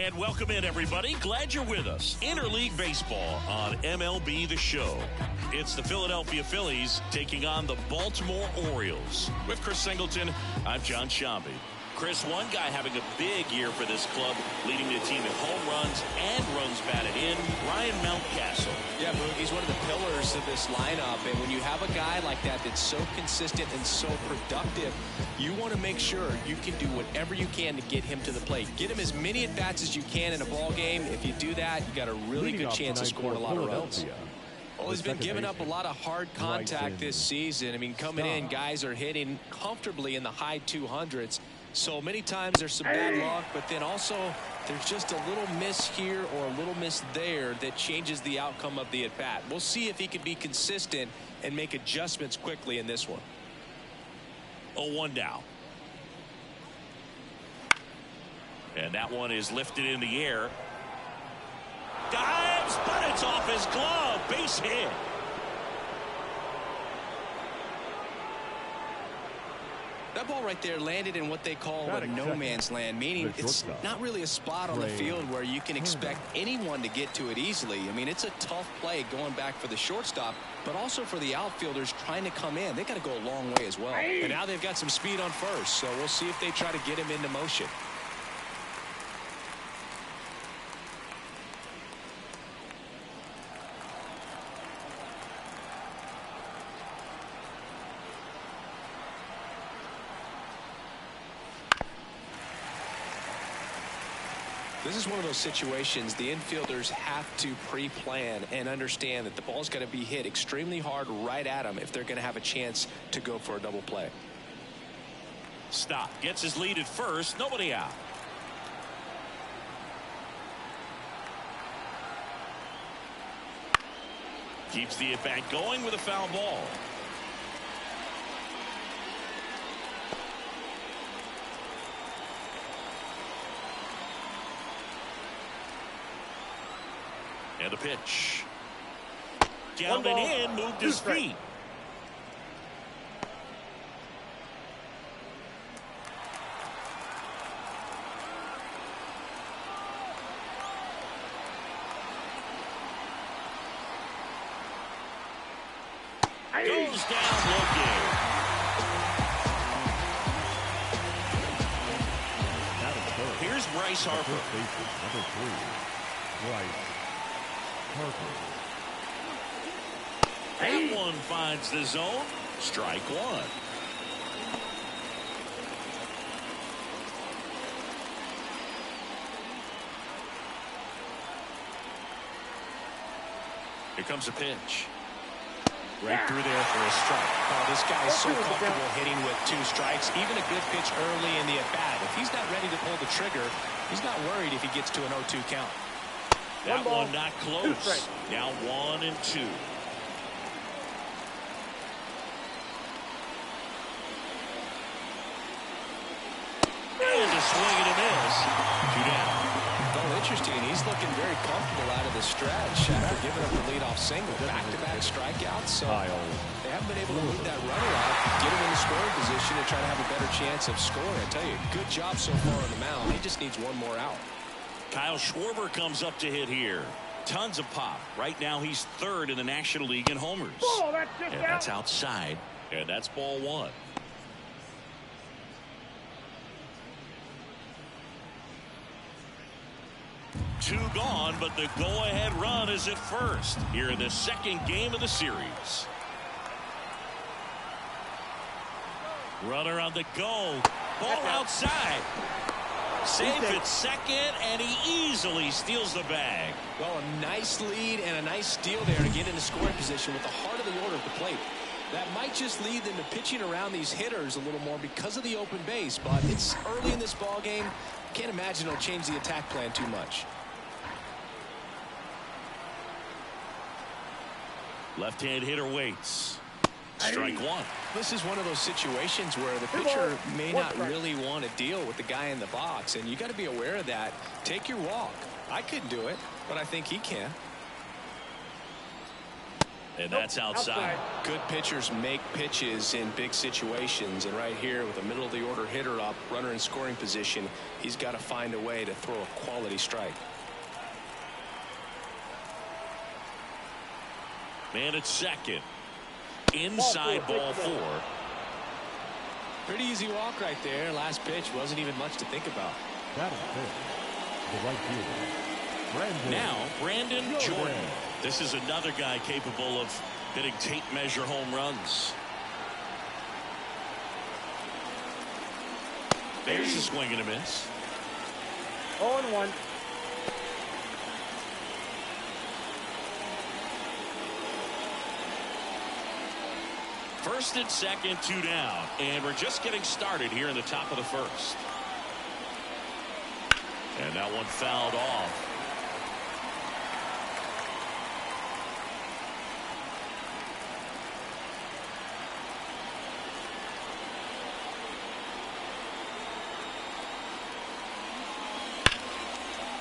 And welcome in, everybody. Glad you're with us. Interleague Baseball on MLB The Show. It's the Philadelphia Phillies taking on the Baltimore Orioles. With Chris Singleton, I'm John Shambi. Chris, one guy having a big year for this club, leading the team in home runs and runs batted in, Ryan Mountcastle. Yeah, Boog, he's one of the pillars of this lineup, and when you have a guy like that that's so consistent and so productive, you want to make sure you can do whatever you can to get him to the plate. Get him as many at-bats as you can in a ball game. If you do that, you got a really good chance of scoring a lot of runs. Well, he's been giving up a lot of hard contact this season. I mean, coming in, guys are hitting comfortably in the high 200s. So many times there's some bad luck, but then also there's just a little miss here or a little miss there that changes the outcome of the at-bat. We'll see if he can be consistent and make adjustments quickly in this one. 0-1 now. And that one is lifted in the air. Dives, but it's off his glove. Base hit. That ball right there landed in what they call a no man's land, meaning it's not really a spot on the field where you can expect anyone to get to it easily. I mean, it's a tough play going back for the shortstop, but also for the outfielders trying to come in. They got to go a long way as well. And now they've got some speed on first, so we'll see if they try to get him into motion. This is one of those situations the infielders have to pre-plan and understand that the ball's got to be hit extremely hard right at them if they're going to have a chance to go for a double play. Stop. Gets his lead at first. Nobody out. Keeps the at-bat going with a foul ball. And a pitch. Down and in, moved his feet. Goes down looking. Here's Bryce Harper. Number 3, Bryce. That one finds the zone. Strike one. Here comes a pitch. Right through there for a strike. Oh, this guy is so comfortable hitting with 2 strikes. Even a good pitch early in the at-bat. If he's not ready to pull the trigger, he's not worried if he gets to an 0-2 count. That one not close. Now 1 and 2. And a swing and a miss. 2 down. Well, interesting. He's looking very comfortable out of the stretch after giving up the leadoff single. Back-to-back strikeouts. So they haven't been able to move that runner out, get him in the scoring position, and try to have a better chance of scoring. I tell you, good job so far on the mound. He just needs one more out. Kyle Schwarber comes up to hit here. Tons of pop. Right now he's 3rd in the National League in homers. And that's outside. And that's ball 1. Two gone, but the go-ahead run is at first here in the second game of the series. Runner on the go. Ball outside. Safe at second, and he easily steals the bag. Well, a nice lead and a nice steal there to get into scoring position with the heart of the order at the plate. That might just lead them to pitching around these hitters a little more because of the open base, but it's early in this ball game. Can't imagine it'll change the attack plan too much. Left-hand hitter waits. Strike 1. This is one of those situations where the pitcher may not really want to deal with the guy in the box, and you got to be aware of that. Take your walk. I couldn't do it, but I think he can. And that's outside. Good pitchers make pitches in big situations. And right here with a middle of the order hitter up, runner in scoring position, he's got to find a way to throw a quality strike. Man at second. Inside ball four. Pretty easy walk right there. Last pitch wasn't even much to think about. Batting fifth, the right fielder, Now, Brandon Jordan. This is another guy capable of hitting tape measure home runs. There's a swing and a miss. 0-1. First and second, 2 down. And we're just getting started here in the top of the first. And that one fouled off.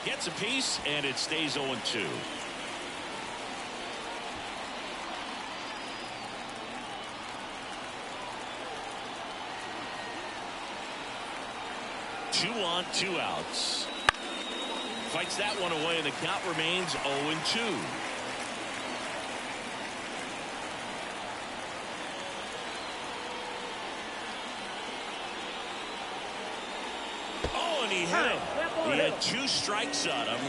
Gets a piece, and it stays 0-2. Two on, 2 outs. Fights that one away, and the count remains 0-2. Oh, and he hit him. He had 2 strikes on him,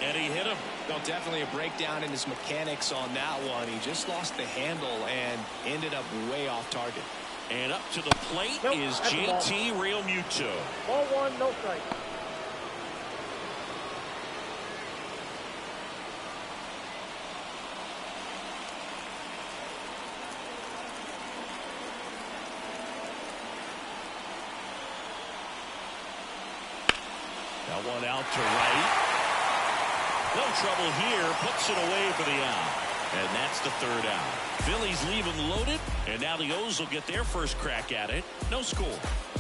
and he hit him. Well, definitely a breakdown in his mechanics on that one. He just lost the handle and ended up way off target. And up to the plate is JT Realmuto. Ball 1, no strike. That one out to right. No trouble here. Puts it away for the out. And that's the 3rd out. Phillies leave them loaded. And now the O's will get their first crack at it. No score.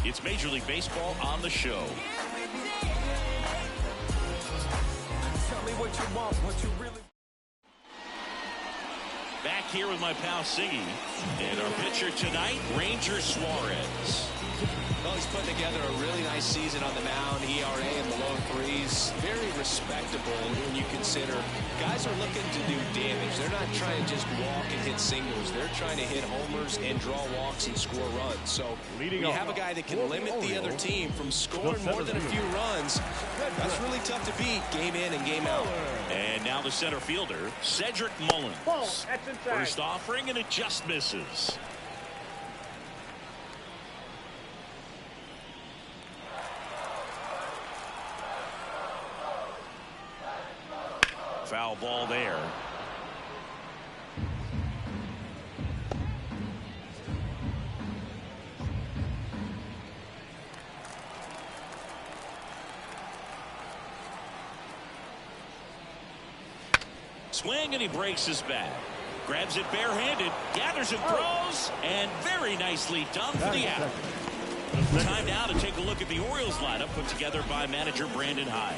It's Major League Baseball on the show. Tell me what you want, what you really. Back here with my pal Siggy. And our pitcher tonight, Ranger Suarez. Well, he's putting together a really nice season on the mound. ERA in the low 3s. Very respectable when you consider guys are looking to do damage. They're not trying to just walk and hit singles. They're trying to hit homers and draw walks and score runs. So when you have a guy that can limit the other team from scoring more than a few runs, that's really tough to beat game in and game out. And now the center fielder, Cedric Mullins. That's inside. First offering, and it just misses. Foul ball there. Swing, and he breaks his bat. Grabs it barehanded, gathers and throws, and very nicely done for the out. Time now to take a look at the Orioles lineup put together by manager Brandon Hyde.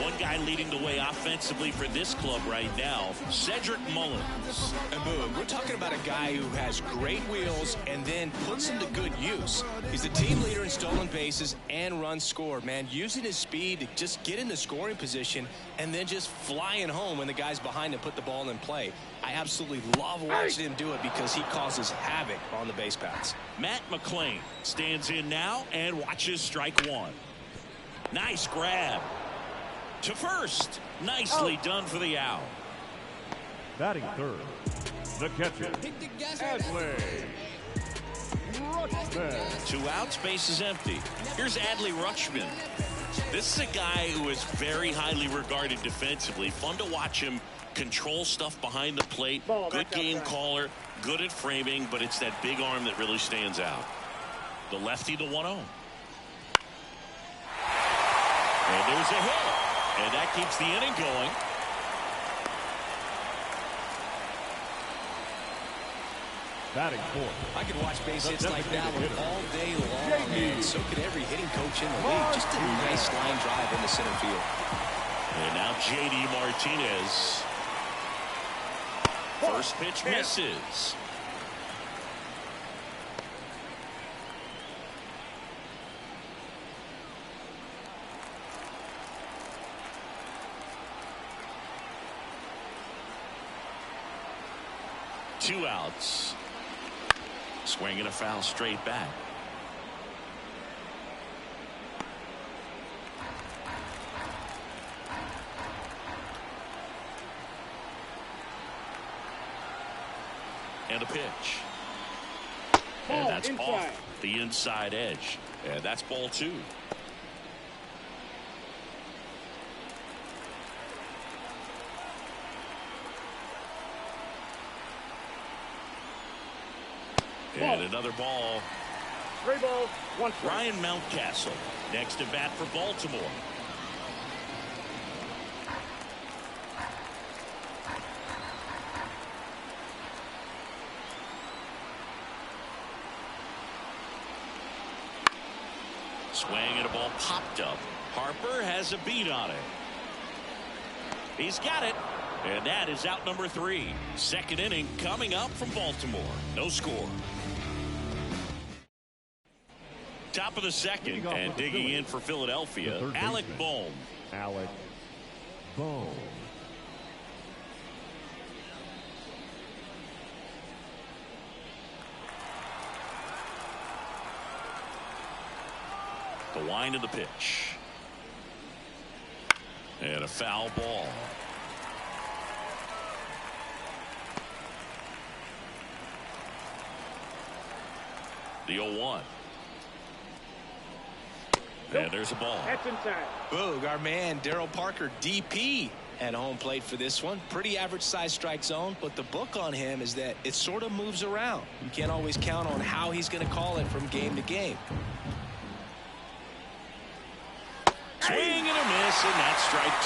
One guy leading the way offensively for this club right now, Cedric Mullins. And boom, we're talking about a guy who has great wheels and then puts them to good use. He's the team leader in stolen bases and runs scored, man. Using his speed to just get in the scoring position and then just flying home when the guy's behind him put the ball in play. I absolutely love watching him do it because he causes havoc on the base paths. Matt McClain stands in now and watches strike 1. Nice grab. To first. Nicely done for the out. Batting third, the catcher, Adley Rutschman. 2 outs, base is empty. Here's Adley Rutschman. This is a guy who is very highly regarded defensively. Fun to watch him control stuff behind the plate. Good game caller, good at framing, but it's that big arm that really stands out. The lefty, the 1-0. And there's a hit. And that keeps the inning going. Batting fourth. I could watch base hits like that one all day long, and so could every hitting coach in the league. Just a nice line drive into center field. And now J.D. Martinez. First pitch misses. Two outs. Swinging a foul straight back. And a pitch. And that's off the inside edge. And that's ball two. And another ball. 3 balls, 1 strike. Ryan Mountcastle next at bat for Baltimore. Swing and a ball popped up. Harper has a beat on it. He's got it. And that is out number 3. Second inning coming up from Baltimore. No score. Top of the second, and digging in for Philadelphia, Alec Bohm. Alec Bohm. The wind of the pitch. And a foul ball. The 0-1. And there's a ball. That's inside. Boog, our man Daryl Parker, DP, at home plate for this one. Pretty average size strike zone, but the book on him is that it sort of moves around. You can't always count on how he's going to call it from game to game. Swing and a miss, and that's strike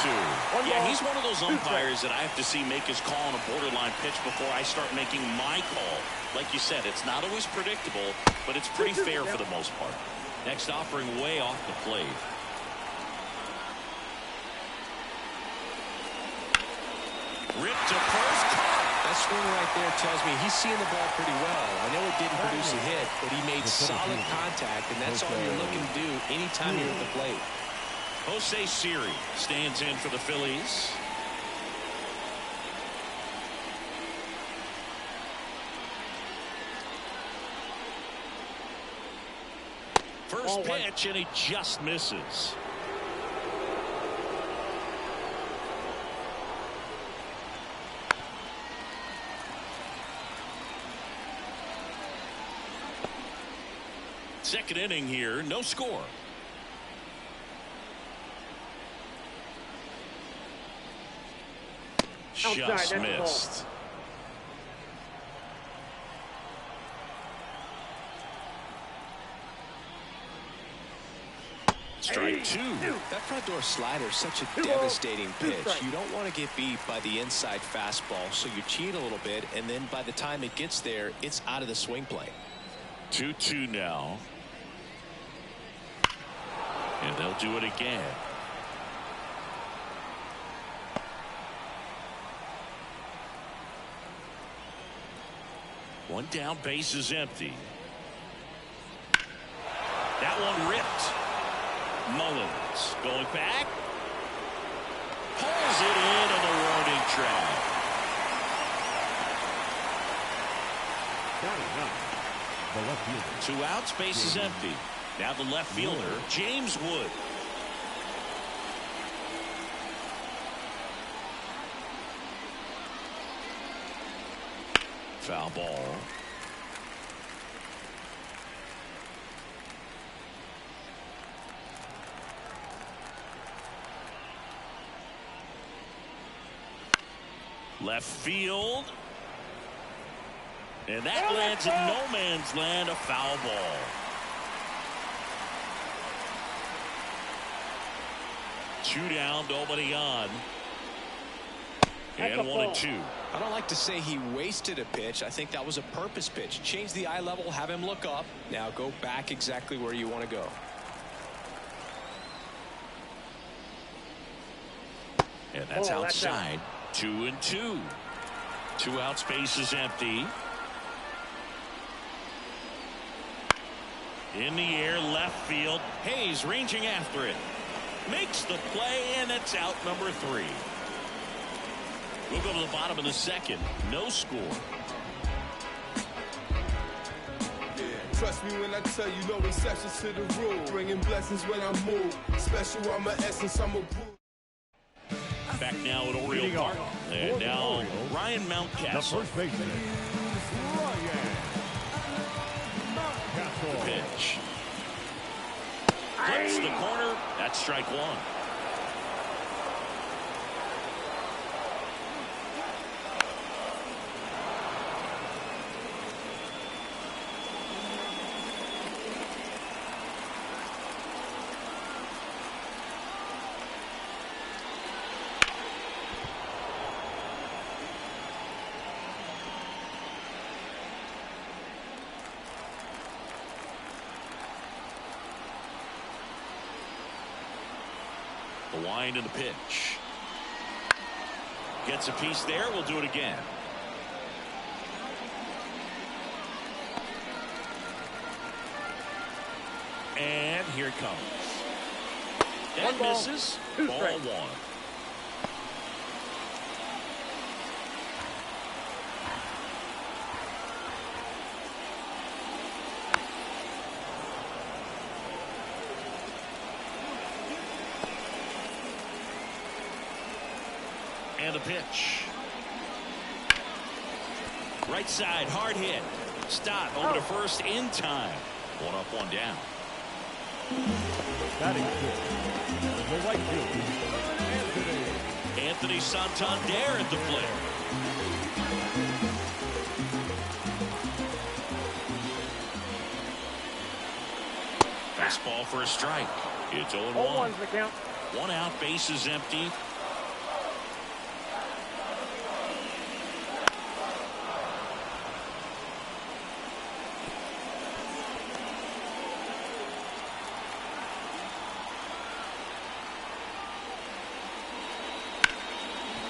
2. Yeah, he's one of those umpires that I have to see make his call on a borderline pitch before I start making my call. Like you said, it's not always predictable, but it's pretty fair for the most part. Next offering way off the plate. Ripped to first. That swing right there tells me he's seeing the ball pretty well. I know it didn't produce a hit, but he made solid contact, and that's all you're looking to do anytime you're at the plate. Jose Siri stands in for the Phillies. First pitch, and he just misses. Second inning here, no score. Just missed. Strike 2. That front door slider is such a devastating pitch. You don't want to get beat by the inside fastball, so you cheat a little bit, and then by the time it gets there, it's out of the swing plane. 2-2 now. And they'll do it again. One down, base is empty. That one ripped. Mullins going back. Pulls it in on the warning track. The left fielder. 2 outs, base is empty. Now the left fielder, James Wood. Foul ball. Left field. And that lands in no man's land, a foul ball. Two down, nobody on. And 1-2. I don't like to say he wasted a pitch. I think that was a purpose pitch. Change the eye level, have him look up. Now go back exactly where you want to go. And that's outside. 2-2. 2 outs, base is empty. In the air, left field. Hayes ranging after it. Makes the play, and it's out number 3. We'll go to the bottom of the second. No score. Yeah, trust me when I tell you no exceptions to the rule. Bringing blessings when I move. Special on my essence, I'm a boo. Back now at Oriole Park. And now Ryan Mountcastle. The first baseman, Ryan Mountcastle. Pitch. Flips the corner. That's strike 1. The wind and the pitch. Gets a piece there. We'll do it again. And here it comes. That misses. Ball 1. And the pitch. Right side, hard hit. Stott over to first in time. 1 up, 1 down. Batting fifth. The right field. Anthony Santander at the plate. Fastball for a strike. It's 0-1. 0-1's the count. 1 out, base is empty.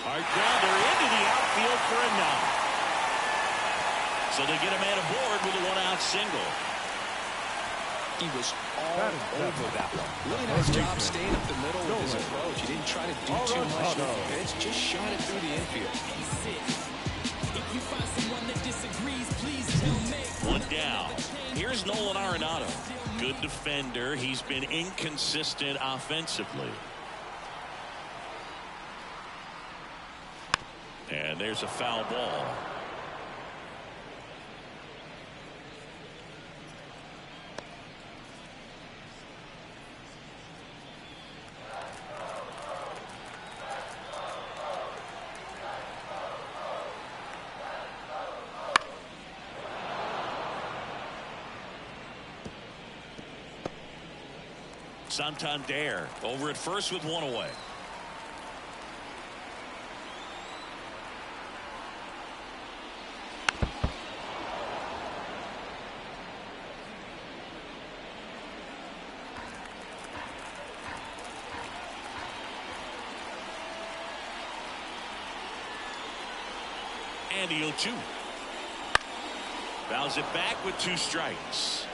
Hard grounder into the outfield for a knock. So they get a man aboard with a 1-out single. He was all over that one. Really nice job staying up the middle with his approach. He didn't try to do too much with the pitch. Just shot it through the infield. If you find someone that disagrees, please tell me. 1 down. Here's Nolan Arenado. Good defender. He's been inconsistent offensively. And there's a foul ball. Santander over at first with 1 away. And the 0-2. Fouls it back with 2 strikes.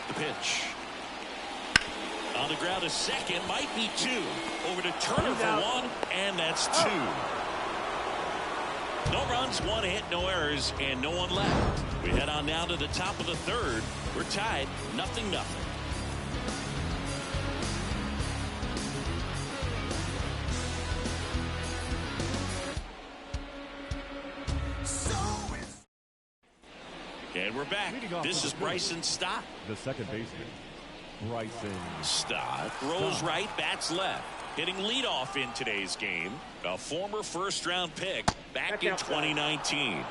The pitch. On the ground to second, might be 2. Over to Turner for 1, and that's 2. No runs, 1 hit, no errors, and no one left. We head on down to the top of the 3rd. We're tied, 0-0. And we're back. This is Bryson Stott. The second baseman, Bryson Stott throws right, bats left. Hitting leadoff in today's game. A former first-round pick back in 2019.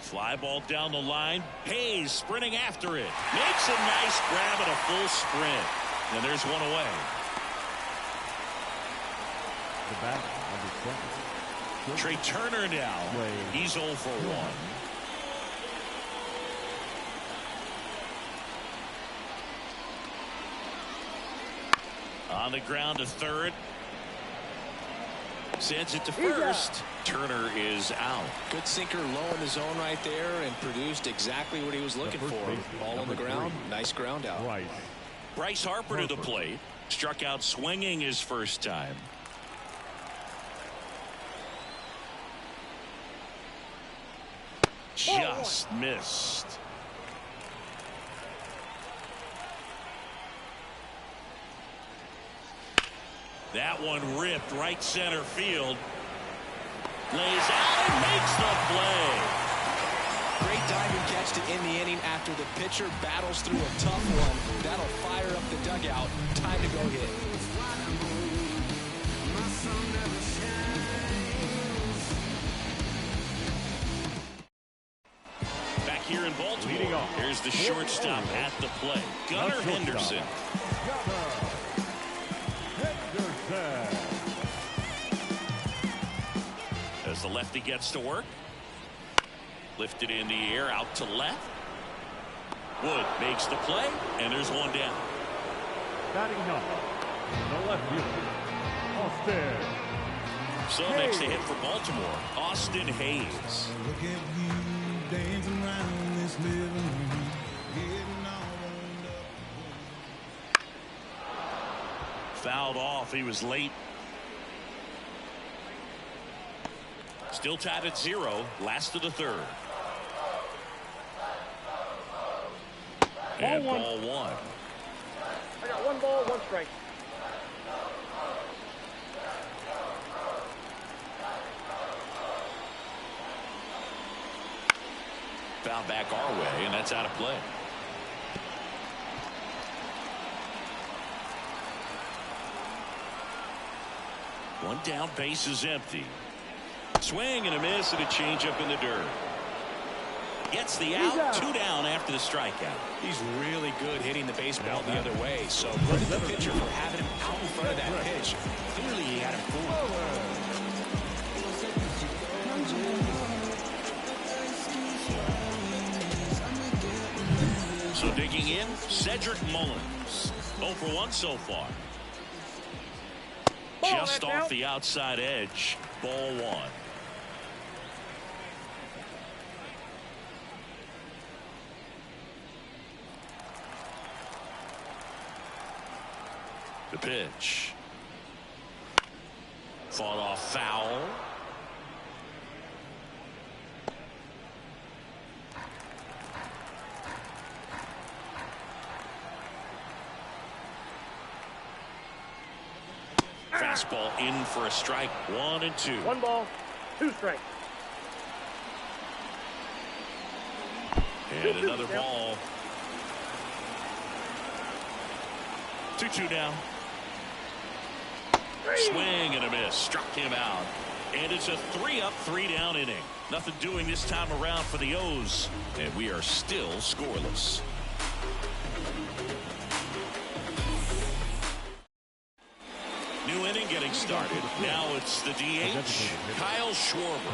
Fly ball down the line. Hayes sprinting after it. Makes a nice grab and a full sprint. And there's one away. The bat under center. Trey Turner now. He's 0 for 1. On the ground to third. Sends it to first. Turner is out. Good sinker low in the zone right there and produced exactly what he was looking for. Ball on the ground. Nice ground out. Bryce Harper to the plate. Struck out swinging his first time. Just missed. That one ripped right center field. Lays out and makes the play. Great diving catch to end the inning after the pitcher battles through a tough one. That'll fire up the dugout. Time to go hit. Back here in Baltimore, here's the shortstop at the plate. Gunnar Henderson. As the lefty gets to work. Lifted in the air out to left. Wood makes the play, and there's one down. Batting number, the left fielder, Austin. So next to hit for Baltimore, Austin Hayes. Look at you dancing around this living room, getting all wound up. Fouled off. He was late. Still tied at 0. Last of the third. And ball one. I got 1 ball, 1 strike. Foul back our way, and that's out of play. One down, base is empty. Swing and a miss and a changeup in the dirt. Gets the out. 2 down after the strikeout. He's really good hitting the baseball the other way. So credit the pitcher for having him out in front of that pitch. Clearly he had him fooled. So digging in, Cedric Mullins. 0 for 1 so far. Just off the outside edge. Ball one. The pitch. Fought off foul. Fastball in for a strike. 1 and 2. 1 ball, 2 strikes. And another ball. 2-2 now. Swing and a miss. Struck him out. And it's a 3-up, 3-down inning. Nothing doing this time around for the O's. And we are still scoreless. New inning getting started. Now it's the DH, Kyle Schwarber.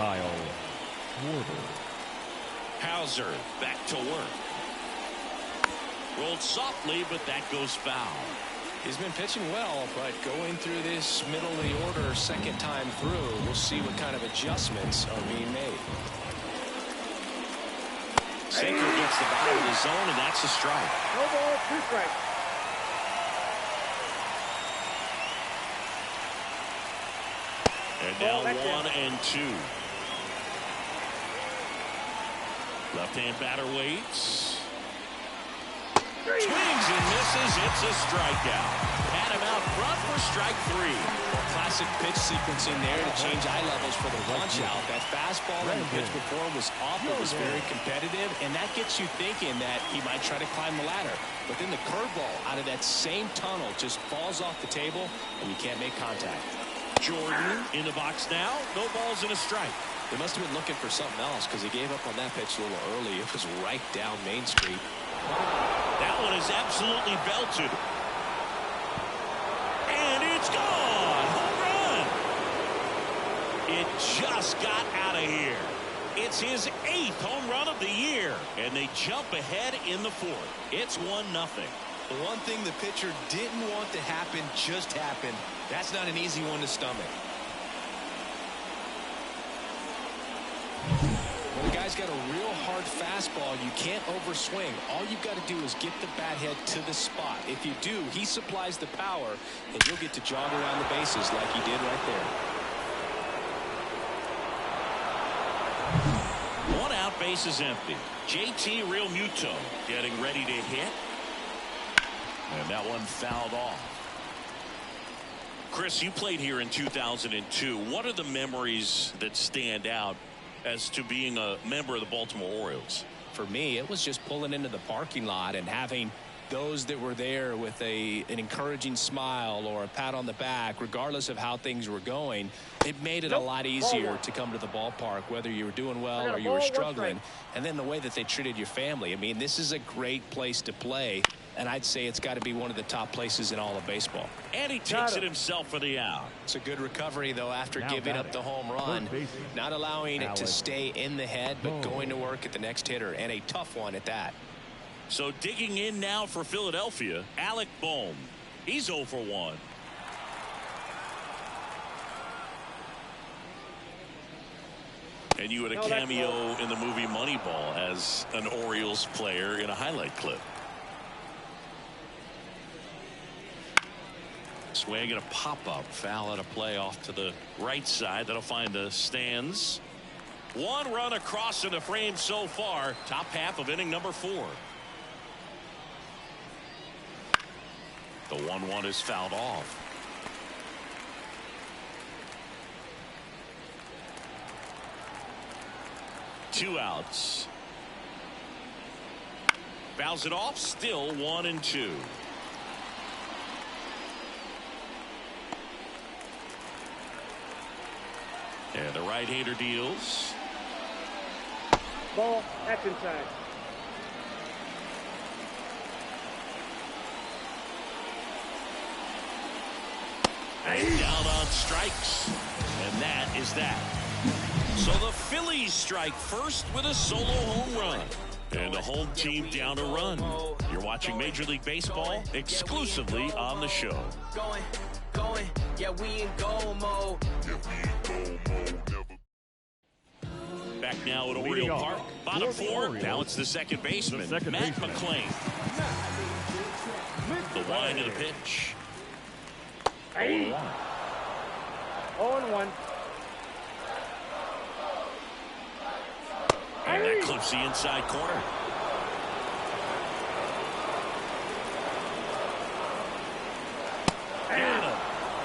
Hauser back to work. Rolled softly, but that goes foul. He's been pitching well, but going through this middle of the order second time through, we'll see what kind of adjustments are being made. Sinker gets the ball in the zone, and that's a strike. No ball, 2 strikes. And now 1 and 2. Left-hand batter waits. Swings and misses. It's a strikeout. Had him out front for strike 3. Classic pitch sequencing there to change eye levels for the punch out. That fastball in the pitch before was off. It was very competitive, and that gets you thinking that he might try to climb the ladder. But then the curveball out of that same tunnel just falls off the table, and you can't make contact. Jordan in the box now. No balls and a strike. They must have been looking for something else because he gave up on that pitch a little early. It was right down Main Street. That one is absolutely belted. And it's gone. Home run. It just got out of here. It's his 8th home run of the year. And they jump ahead in the 4th. It's 1-0. The one thing the pitcher didn't want to happen just happened. That's not an easy one to stomach. When a guy's got a real hard fastball, you can't overswing. All you've got to do is get the bat head to the spot. If you do, he supplies the power, and you'll get to jog around the bases like he did right there. 1 out, base is empty. JT Realmuto getting ready to hit. And that one fouled off. Chris, you played here in 2002. What are the memories that stand out as to being a member of the Baltimore Orioles? For me, it was just pulling into the parking lot and having those that were there with an encouraging smile or a pat on the back, regardless of how things were going. It made it a lot easier to come to the ballpark, whether you were doing well or you were struggling. And then the way that they treated your family. I mean, this is a great place to play, and I'd say it's got to be one of the top places in all of baseball. And he takes it himself for the out. It's a good recovery, though, after giving up the home run. Not allowing it to stay in the head, but going to work at the next hitter, and a tough one at that. So digging in now for Philadelphia, Alec Bohm. He's 0 for 1. And you had a cameo in the movie Moneyball as an Orioles player in a highlight clip. Swing and a pop-up foul at a play off to the right side. That'll find the stands. 1 run across in the frame so far. Top half of inning number 4. The 1-1 is fouled off. Two outs. Fouls it off. Still 1-2. And the right-hander deals. Ball. That's inside. Down on strikes. And that is that. So the Phillies strike first with a solo home run. And the home team down a run. You're watching Major League Baseball exclusively on the show. Going, yeah, we in goal mode. Back now at Oriole Park. Bottom 4. Now it's the second baseman, Matt McClain. The wind of the pitch. 0-1. And that clips the inside corner.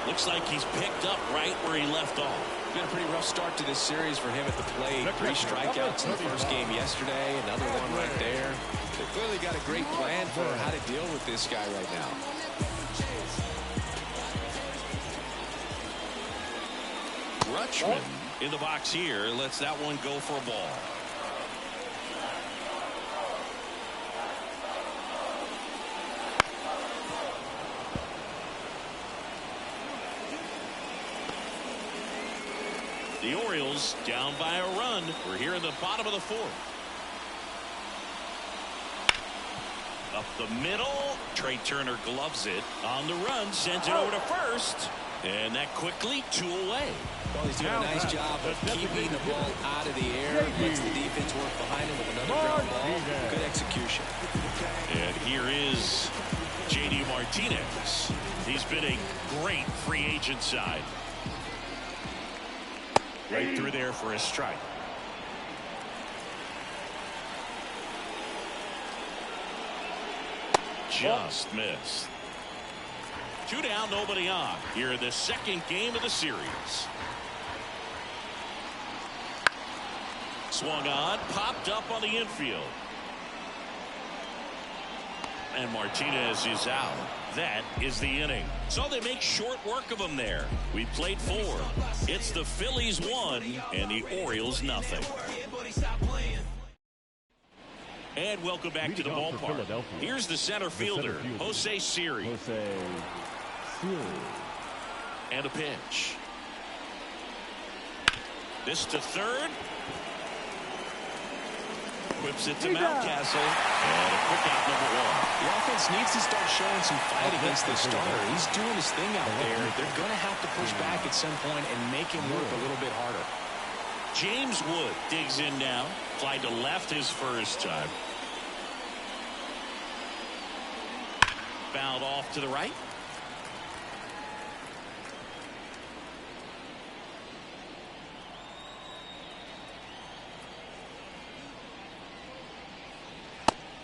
Looks like he's picked up right where he left off. Been a pretty rough start to this series for him at the plate. 3 strikeouts in the first game yesterday. Another one right there. They clearly got a great plan for how to deal with this guy right now. Rutschman in the box here lets that one go for a ball. The Orioles down by a run. We're here in the bottom of the 4th. Up the middle. Trey Turner gloves it. On the run. Sends it over to first. And that quickly 2 away. Well, he's doing a nice job of keeping the ball out of the air. Lets the defense work behind him with another ground ball. Good execution. And here is J.D. Martinez. He's been a great free agent side. Right through there for a strike. Just missed. 2 down, nobody on. Here in the second game of the series. Swung on, popped up on the infield. And Martinez is out. That is the inning. So they make short work of him there. We played 4. It's the Phillies 1 and the Orioles nothing. And welcome back to the ballpark. Here's the center fielder, Jose Siri. And a pitch. This to third. Whips it to Mountcastle. And a quick out, number 1. The offense needs to start showing some fight against this starter. He's doing his thing out there. They're going to have to push back at some point and make him work a little bit harder. James Wood digs in now. Fly to left his first time. Fouled off to the right.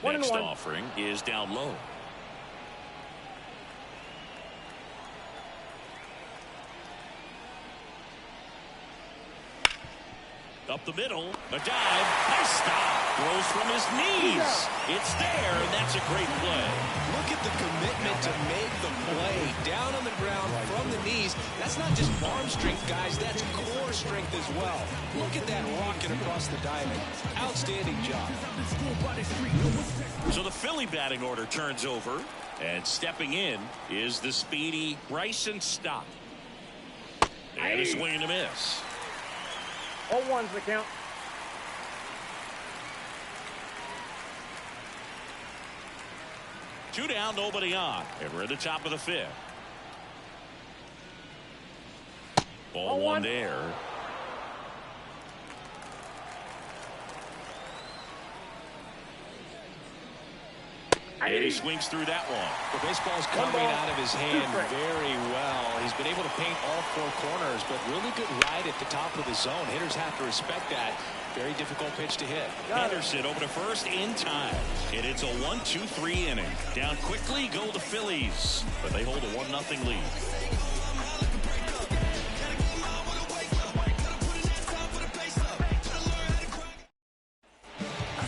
Next offering is down low. Up the middle, a dive, nice stop. Throws from his knees. It's there, and that's a great play. Look at the commitment to make the play. Down on the ground from the knees. That's not just arm strength, guys. That's core strength as well. Look at that rocket across the diamond. Outstanding job. So the Philly batting order turns over, and stepping in is the speedy Bryson Stott. And a swing and a miss. 0-1's the count. Two down, nobody on, and we're at the top of the 5th. Ball 1 there. And he swings through that one. The baseball's coming out of his hand very well. He's been able to paint all 4 corners, but really good ride at the top of the zone. Hitters have to respect that. Very difficult pitch to hit. Henderson over to first in time. And it's a 1-2-3 inning. Down quickly go the Phillies, but they hold a 1-0 lead.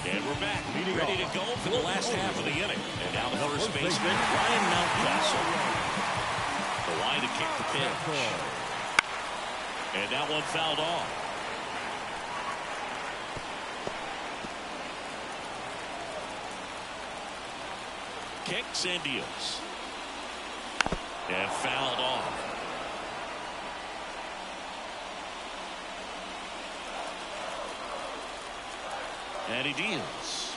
And we're back, ready to go for the last half of the inning. And now the first baseman, Ryan Mountcastle. The line to kick the pitch. And that one fouled off. Kicks and deals. And fouled off. And he deals.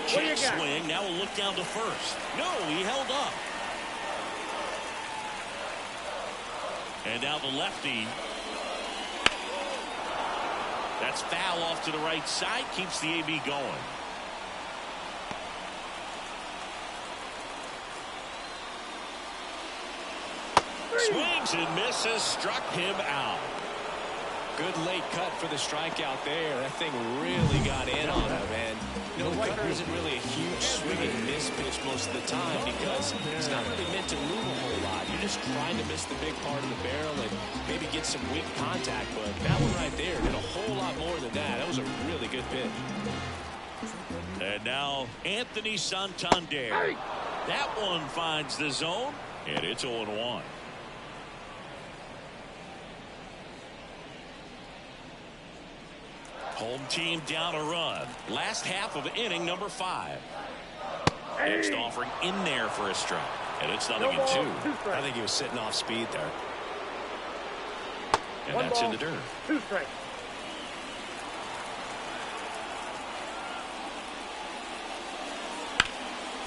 Check swing. Now we'll look down to first. No, he held up. And now the lefty. That's foul off to the right side. Keeps the AB going. Swings and misses. Struck him out. Good late cut for the strikeout there. That thing really got in on him. And, you know, the cutter isn't really a huge swing and miss pitch most of the time because it's not really meant to move a whole lot. You're just trying to miss the big part of the barrel and maybe get some weak contact. But that one right there did a whole lot more than that. That was a really good pitch. And now Anthony Santander. That one finds the zone, and it's 0-1. Home team down a run. Last half of inning number 5. Next offering in there for a strike. And it's 0-2. I think he was sitting off speed there. And that's in the dirt. 2 strikes.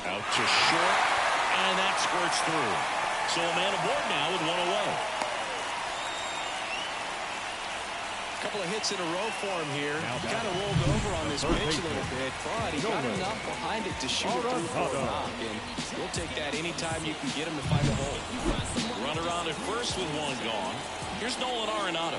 Out to short. And that squirts through. So a man aboard now with 1 away. Couple of hits in a row for him here. Kind of rolled over on this pitch a little bit, but he got enough behind it to shoot it through for a knock. And we'll take that anytime you can get him to find a hole. Runner on at first with 1 gone. Here's Nolan Arenado.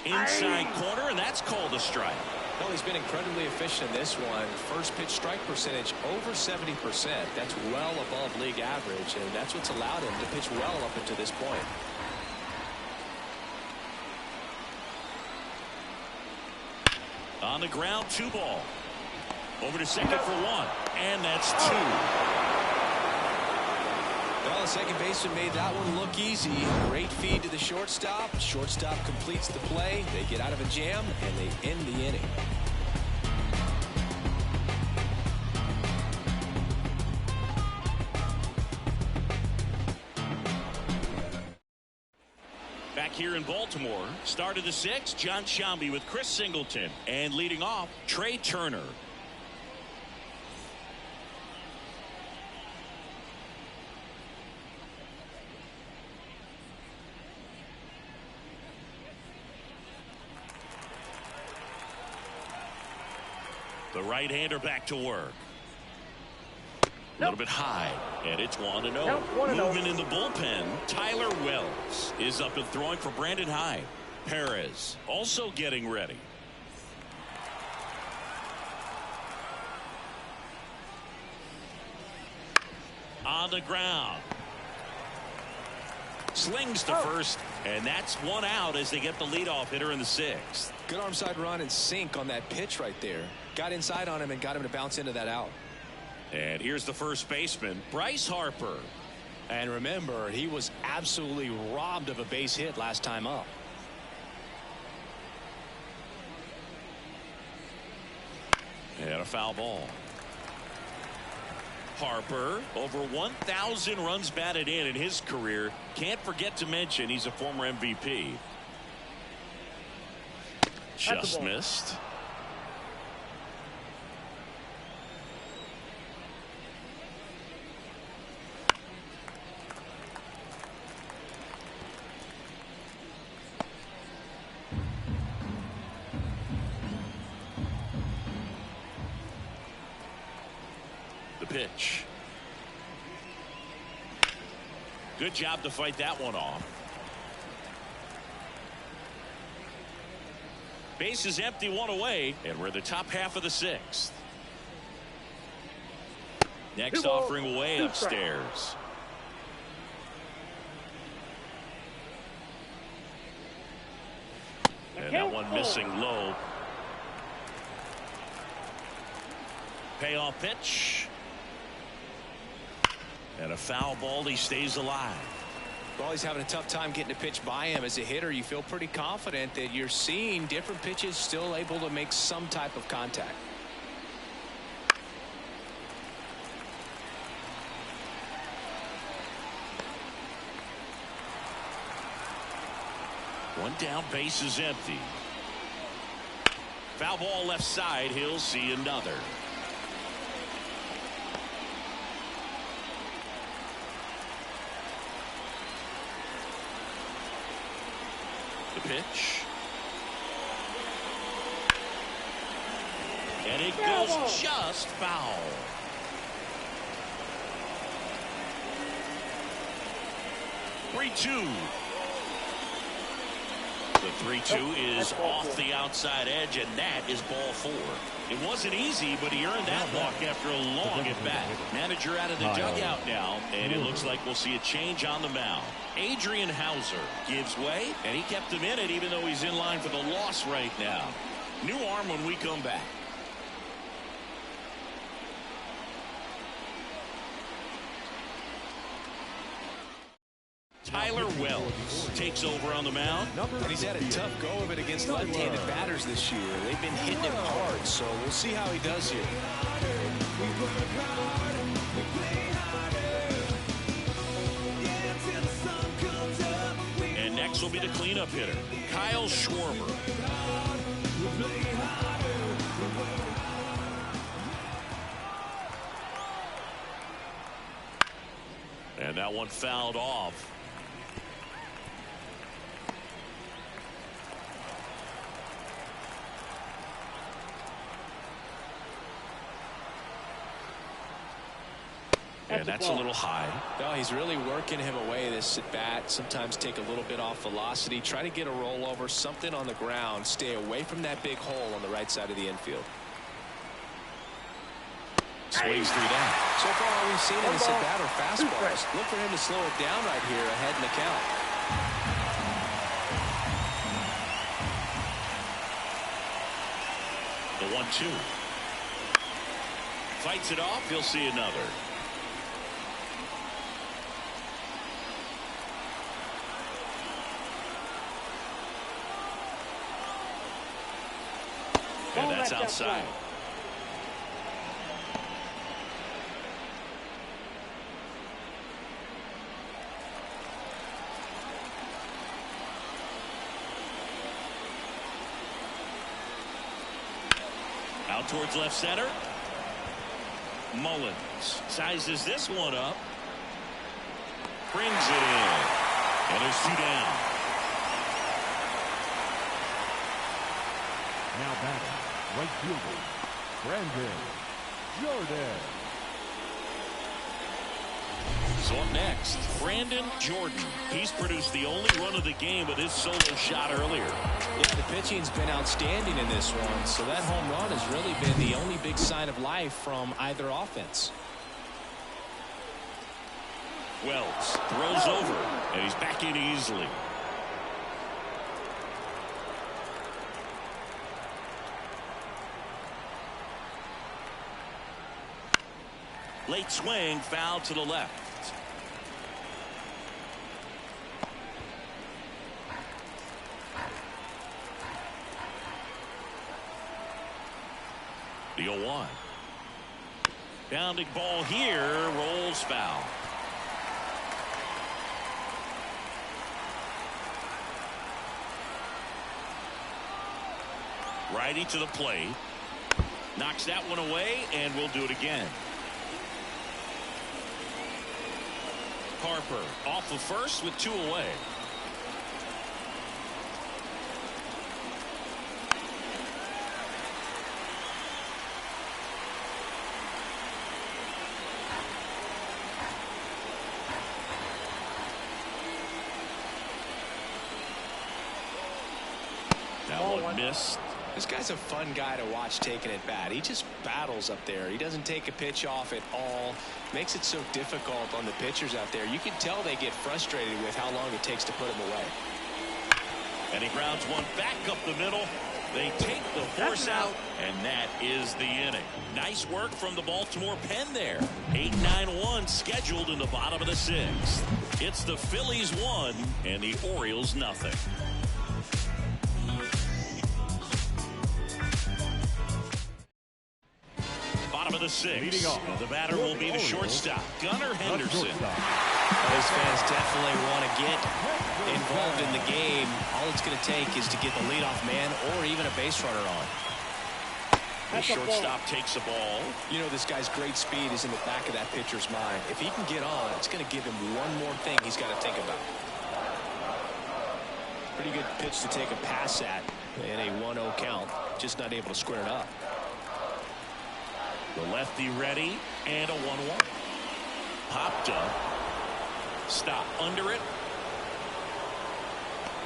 Inside corner, and that's called a strike. Well, he's been incredibly efficient in this one. First pitch strike percentage over 70%. That's well above league average, and that's what's allowed him to pitch well up until this point. On the ground, 2 ball. Over to second for 1. And that's 2. Well, the second baseman made that one look easy. Great feed to the shortstop. Shortstop completes the play. They get out of a jam, and they end the inning. Back here in Baltimore, start of the 6th, John Sciambi with Chris Singleton. And leading off, Trey Turner. The right-hander back to work. A little bit high, and it's 1-0. Moving in the bullpen, Tyler Wells is up and throwing for Brandon Hyde. Perez also getting ready. On the ground. Slings to first, and that's 1 out as they get the leadoff hitter in the 6th. Good arm side run and sink on that pitch right there. Got inside on him and got him to bounce into that out. And here's the first baseman, Bryce Harper. And remember, he was absolutely robbed of a base hit last time up. And a foul ball. Harper, over 1,000 runs batted in his career. Can't forget to mention he's a former MVP. Just missed. The pitch. Good job to fight that one off. Base is empty, 1 away, and we're in the top half of the 6th. Next offering way upstairs. And that one missing low. Payoff pitch. And a foul ball. He stays alive. Well, he's having a tough time getting a pitch by him. As a hitter, you feel pretty confident that you're seeing different pitches still able to make some type of contact. One down, base is empty. Foul ball left side. He'll see another. The pitch. And it goes just foul. (3-2). The 3-2 is off the outside edge, and that is ball 4. It wasn't easy, but he earned that walk after a long at bat. Manager out of the dugout now, and it looks like we'll see a change on the mound. Adrian Hauser gives way, and he kept him in it even though he's in line for the loss right now. New arm when we come back. Tyler Wells takes over on the mound. And he's had a tough go of it against left-handed batters this year. They've been hitting him hard, so we'll see how he does here. And next will be the cleanup hitter, Kyle Schwarber. And that one fouled off. And that's a little high. No, he's really working him away this at bat. Sometimes take a little bit off velocity. Try to get a rollover, something on the ground. Stay away from that big hole on the right side of the infield. Swings through that. So far, all we've seen in this at bat are fastballs. Look for him to slow it down right here ahead in the count. The 1-2. Fights it off. He'll see another. And that's outside. Out towards left center. Mullins sizes this one up. Brings it in. And there's 2 down. Now batting, right fielder, Brandon Jordan. So up next, Brandon Jordan. He's produced the only run of the game with his solo shot earlier. Yeah, the pitching's been outstanding in this one, so that home run has really been the only big sign of life from either offense. Wells throws over, and he's back in easily. Late swing, foul to the left. The 0-1. Bounding ball here, rolls foul. Righty to the plate. Knocks that one away, and we'll do it again. Harper off of first with 2 away. That one missed. This guy's a fun guy to watch taking at bat. He just battles up there. He doesn't take a pitch off at all. Makes it so difficult on the pitchers out there. You can tell they get frustrated with how long it takes to put him away. And he grounds one back up the middle. They take the force out, and that is the inning. Nice work from the Baltimore pen there. 8-9-1 scheduled in the bottom of the 6th. It's the Phillies 1 and the Orioles nothing. Bottom of the 6th. The batter will be the shortstop, Gunnar Henderson. Those fans definitely want to get involved in the game. All it's going to take is to get the leadoff man or even a base runner on. The shortstop takes the ball. You know, this guy's great speed is in the back of that pitcher's mind. If he can get on, it's going to give him one more thing he's got to think about. Pretty good pitch to take a pass at in a 1-0 count. Just not able to square it up. The lefty ready, and a 1-1. Popped up. Stop under it.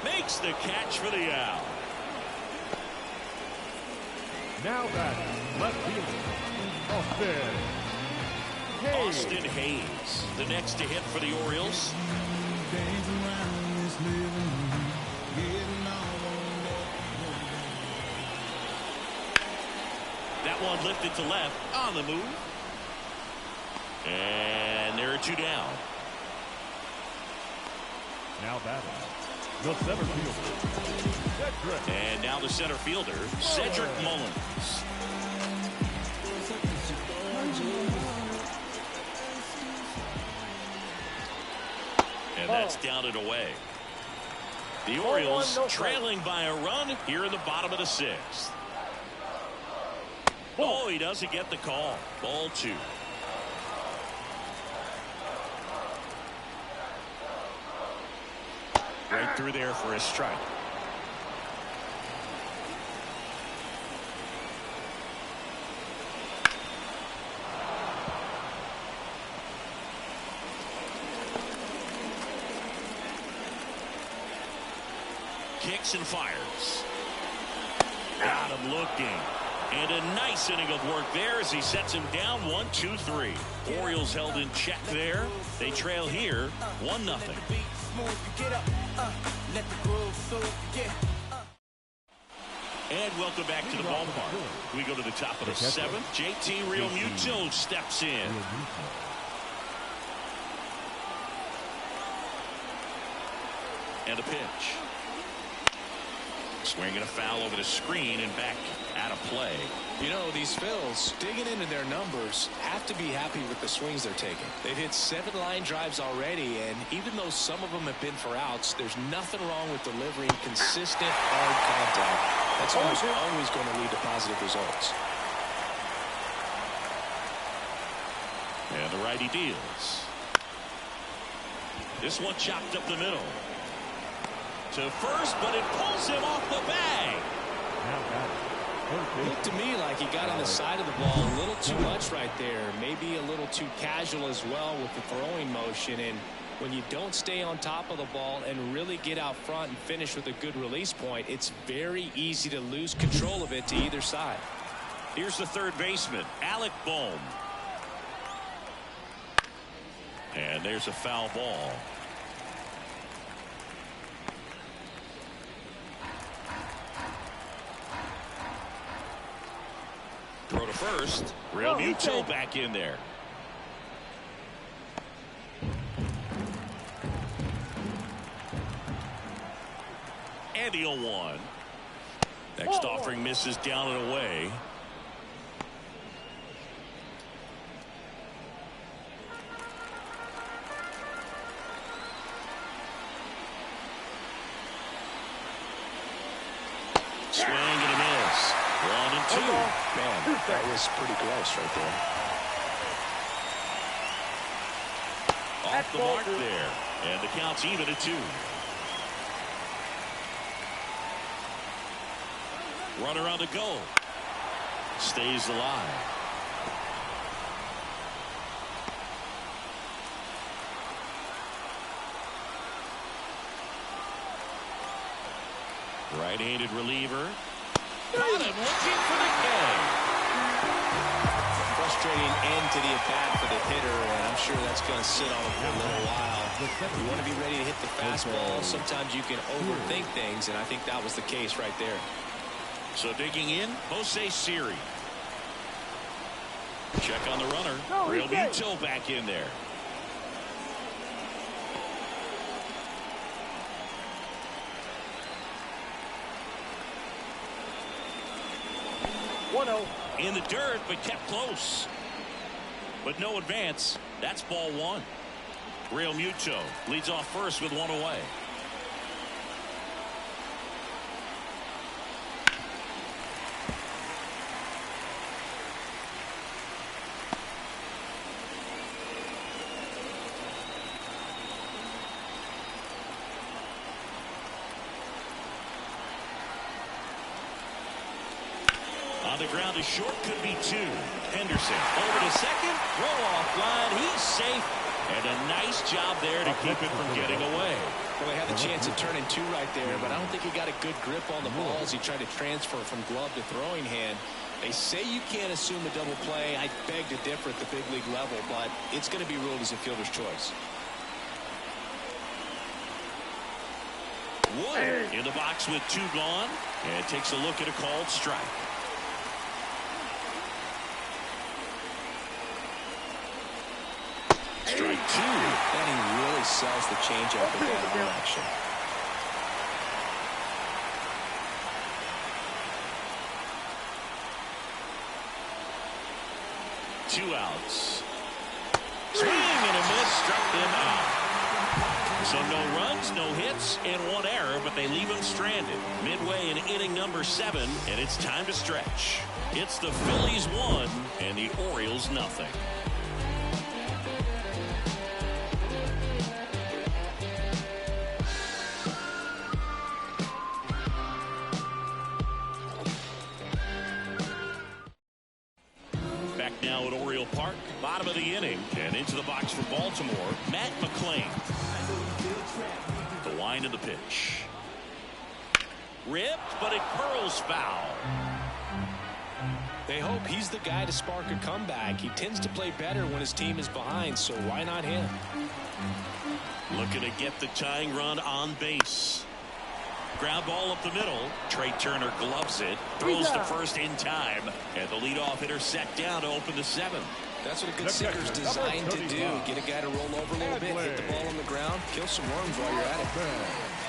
Makes the catch for the out. Now batting, left fielder, Austin Hayes, the next to hit for the Orioles. That one lifted to left on the move. And there are 2 down. Now batting, the center fielder, and now the center fielder, Cedric Mullins. And that's down and away. The Orioles trailing by a run here in the bottom of the 6th. Oh, he doesn't get the call. Ball 2. Right through there for a strike. Kicks and fires. Got him looking. And a nice inning of work there as he sets him down 1-2-3. Orioles held in check there. They trail here 1-0. And welcome back to the ballpark. We go to the top of the seventh. JT Realmuto steps in. And a pitch. Swinging a foul over the screen and back out of play. You know, these Phils, digging into their numbers, have to be happy with the swings they're taking. They've hit 7 line drives already, and even though some of them have been for outs, there's nothing wrong with delivering consistent, hard contact. That's always going to lead to positive results. And the righty deals. This one chopped up the middle. To first, but it pulls him off the bag. Looked to me like he got on the side of the ball a little too much right there. Maybe a little too casual as well with the throwing motion. And when you don't stay on top of the ball and really get out front and finish with a good release point, it's very easy to lose control of it to either side. Here's the third baseman, Alec Bohm. And there's a foul ball. Throw to first. Realmuto back in there. And the 0-1. Next offering misses down and away. Swing and a miss. 1-2. Man, that was pretty close right there. Off the mark there. And the count's even at 2. Runner on the go. Stays alive. Right-handed reliever. Got him looking for the K. Frustrating end to the at-bat for the hitter, and I'm sure that's going to sit on him for a little while. You want to be ready to hit the fastball. Sometimes you can overthink things, and I think that was the case right there. So digging in, Jose Siri. Check on the runner. Realmuto back in there. In the dirt, but kept close. But no advance. That's ball 1. Realmuto leads off first with 1 away. On the ground is short, could be 2. Henderson over to second, throw off line, he's safe, and a nice job there to keep it from getting away. Well, he had the chance of turning 2 right there, but I don't think he got a good grip on the ball as he tried to transfer from glove to throwing hand. They say you can't assume a double play. I beg to differ at the big league level, but it's going to be ruled as a fielder's choice. Wood in the box with 2 gone, and takes a look at a called strike. Strike 2. And he really sells the changeup with that arm action. Two outs. Swing and a miss, struck them out. So no runs, no hits, and 1 error, but they leave him stranded. Midway in inning number 7, and it's time to stretch. It's the Phillies 1 and the Orioles nothing. Back now at Oriole Park, bottom of the inning, and into the box for Baltimore, Matt McClain. The line of the pitch. Ripped, but it curls foul. They hope he's the guy to spark a comeback. He tends to play better when his team is behind, so why not him? Looking to get the tying run on base. Ground ball up the middle. Trey Turner gloves it. Throws to first in time. And the leadoff hitter set down to open the 7th. That's what a good sinker's designed to do. Get a guy to roll over a little bit, hit the ball on the ground, kill some worms while you're at it.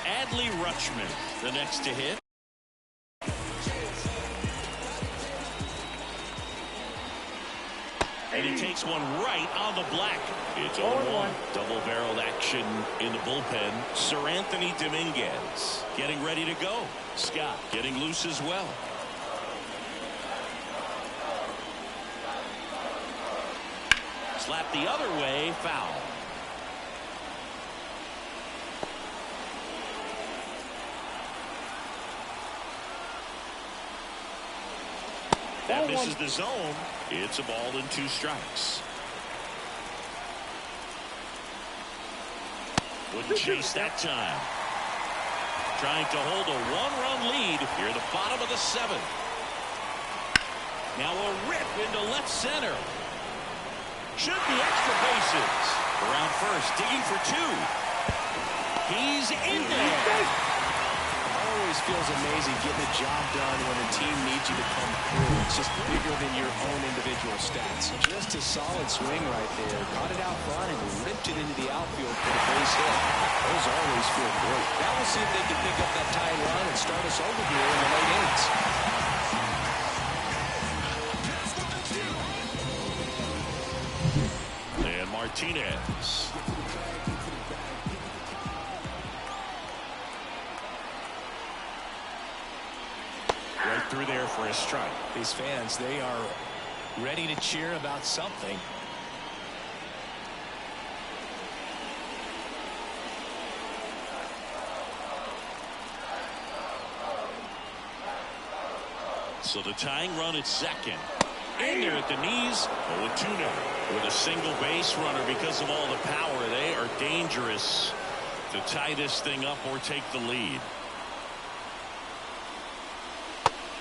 Adley Rutschman, the next to hit. And he takes one right on the black. It's 0-1. Double-barreled action in the bullpen. Sir Anthony Dominguez getting ready to go. Scott getting loose as well. Slap the other way, foul. That misses the zone. It's a ball and 2 strikes. Wouldn't chase that time. Trying to hold a 1-run lead here at the bottom of the 7th. Now a rip into left center. Should be extra bases. Around first, digging for 2. He's in there. Always feels amazing getting a job done when the team needs you to come through. It's just bigger than your own individual stats. Just a solid swing right there. Caught it out front and ripped it into the outfield for the base hit. Those always feel great. Now we'll see if they can pick up that tying run and start us over here in the late innings. And Martinez. Right through there for a strike. These fans, they are ready to cheer about something. So the tying run at second. In there at the knees. 0-2 now. With a single base runner because of all the power. They are dangerous to tie this thing up or take the lead.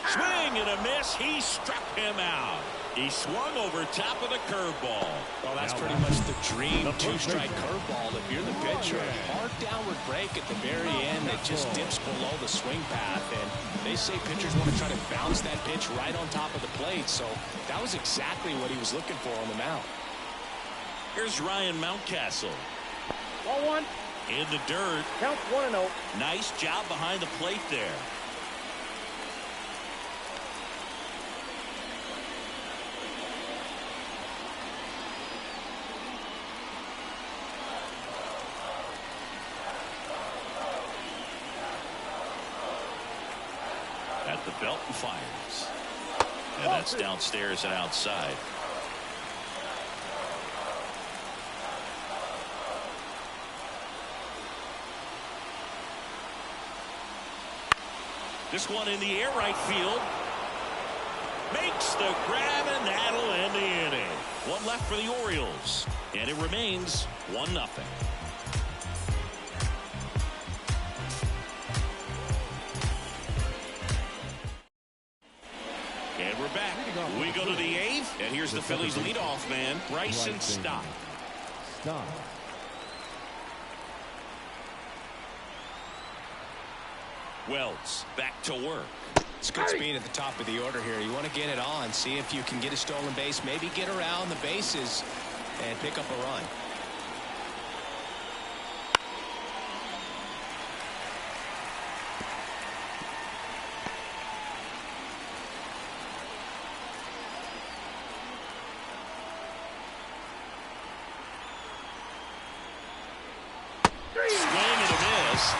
Swing and a miss. He struck him out. He swung over top of the curveball. Well, that's pretty much the dream 2-strike curveball. If you're the pitcher, hard downward break at the very end that just dips below the swing path. And they say pitchers want to try to bounce that pitch right on top of the plate. So that was exactly what he was looking for on the mound. Here's Ryan Mountcastle. 1-1. In the dirt. Counts 1-0. Nice job behind the plate there. At the belt and fires. And that's downstairs and outside. This one in the air right field. Makes the grab, and that'll end the inning. One left for the Orioles. And it remains 1-0. And we're back. We go to the 8th, and here's the Phillies leadoff man, Bryson Stott. Wells back to work. It's good speed at the top of the order here. You want to get it on, see if you can get a stolen base, maybe get around the bases and pick up a run.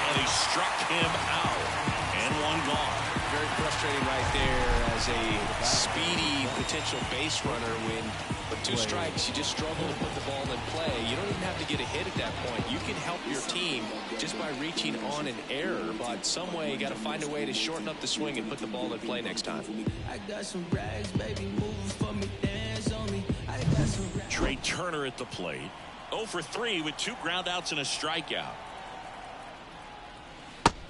And he struck him out. And one gone. Very frustrating right there as a speedy potential base runner. When with 2 strikes, you just struggle to put the ball in play. You don't even have to get a hit at that point. You can help your team just by reaching on an error. But some way, you got to find a way to shorten up the swing and put the ball in play next time. I got some rags, baby, moving for me, dance on me. I got some rags. Trey Turner at the plate. 0 for 3 with 2 groundouts and a strikeout.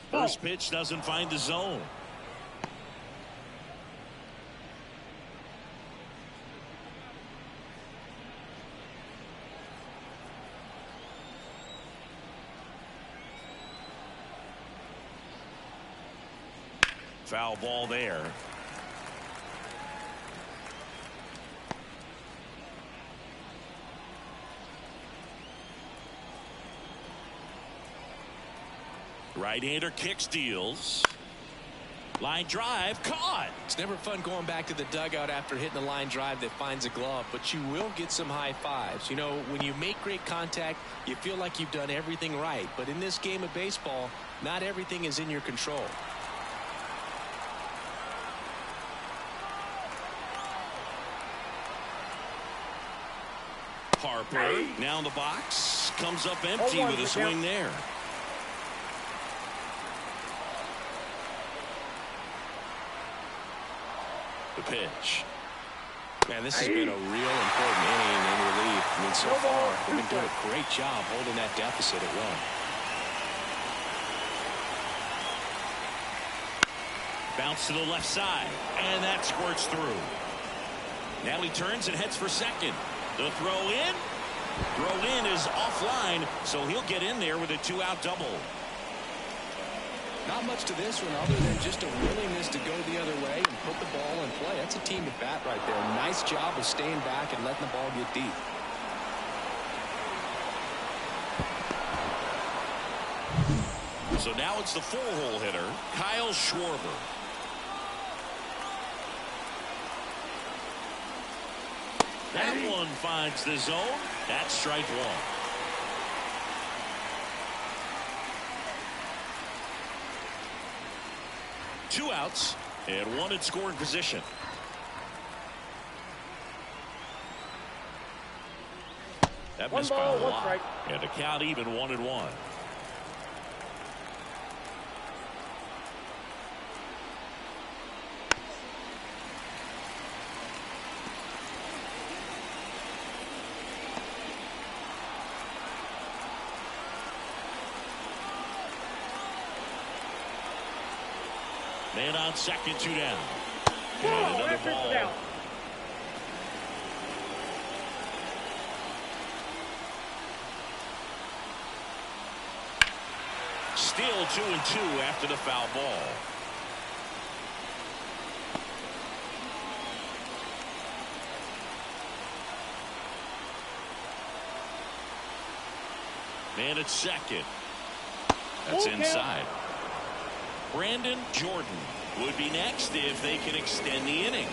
First pitch doesn't find the zone. Foul ball there. Right-hander kick steals. Line drive caught. It's never fun going back to the dugout after hitting a line drive that finds a glove, but you will get some high fives. You know, when you make great contact, you feel like you've done everything right. But in this game of baseball, not everything is in your control. Harper now in the box. Comes up empty with a swing there. The pitch. Man, this has been a real important inning in relief. I mean, so far, they've been doing a great job holding that deficit at one. Bounce to the left side, and that squirts through. Now he turns and heads for second. The throw in. Throw in is offline, so he'll get in there with a 2-out double. Not much to this one other than just a willingness to go the other way and put the ball in play. That's a team at bat right there. Nice job of staying back and letting the ball get deep. So now it's the 4-hole hitter, Kyle Schwarber. That one finds the zone. That's strike one. Two outs and one in scoring position. That missed by a lot. And the count even 1-1. Man on second, 2 down. And another ball. Still 2-2 after the foul ball. Man at second. That's inside. Brandon Jordan would be next if they can extend the inning.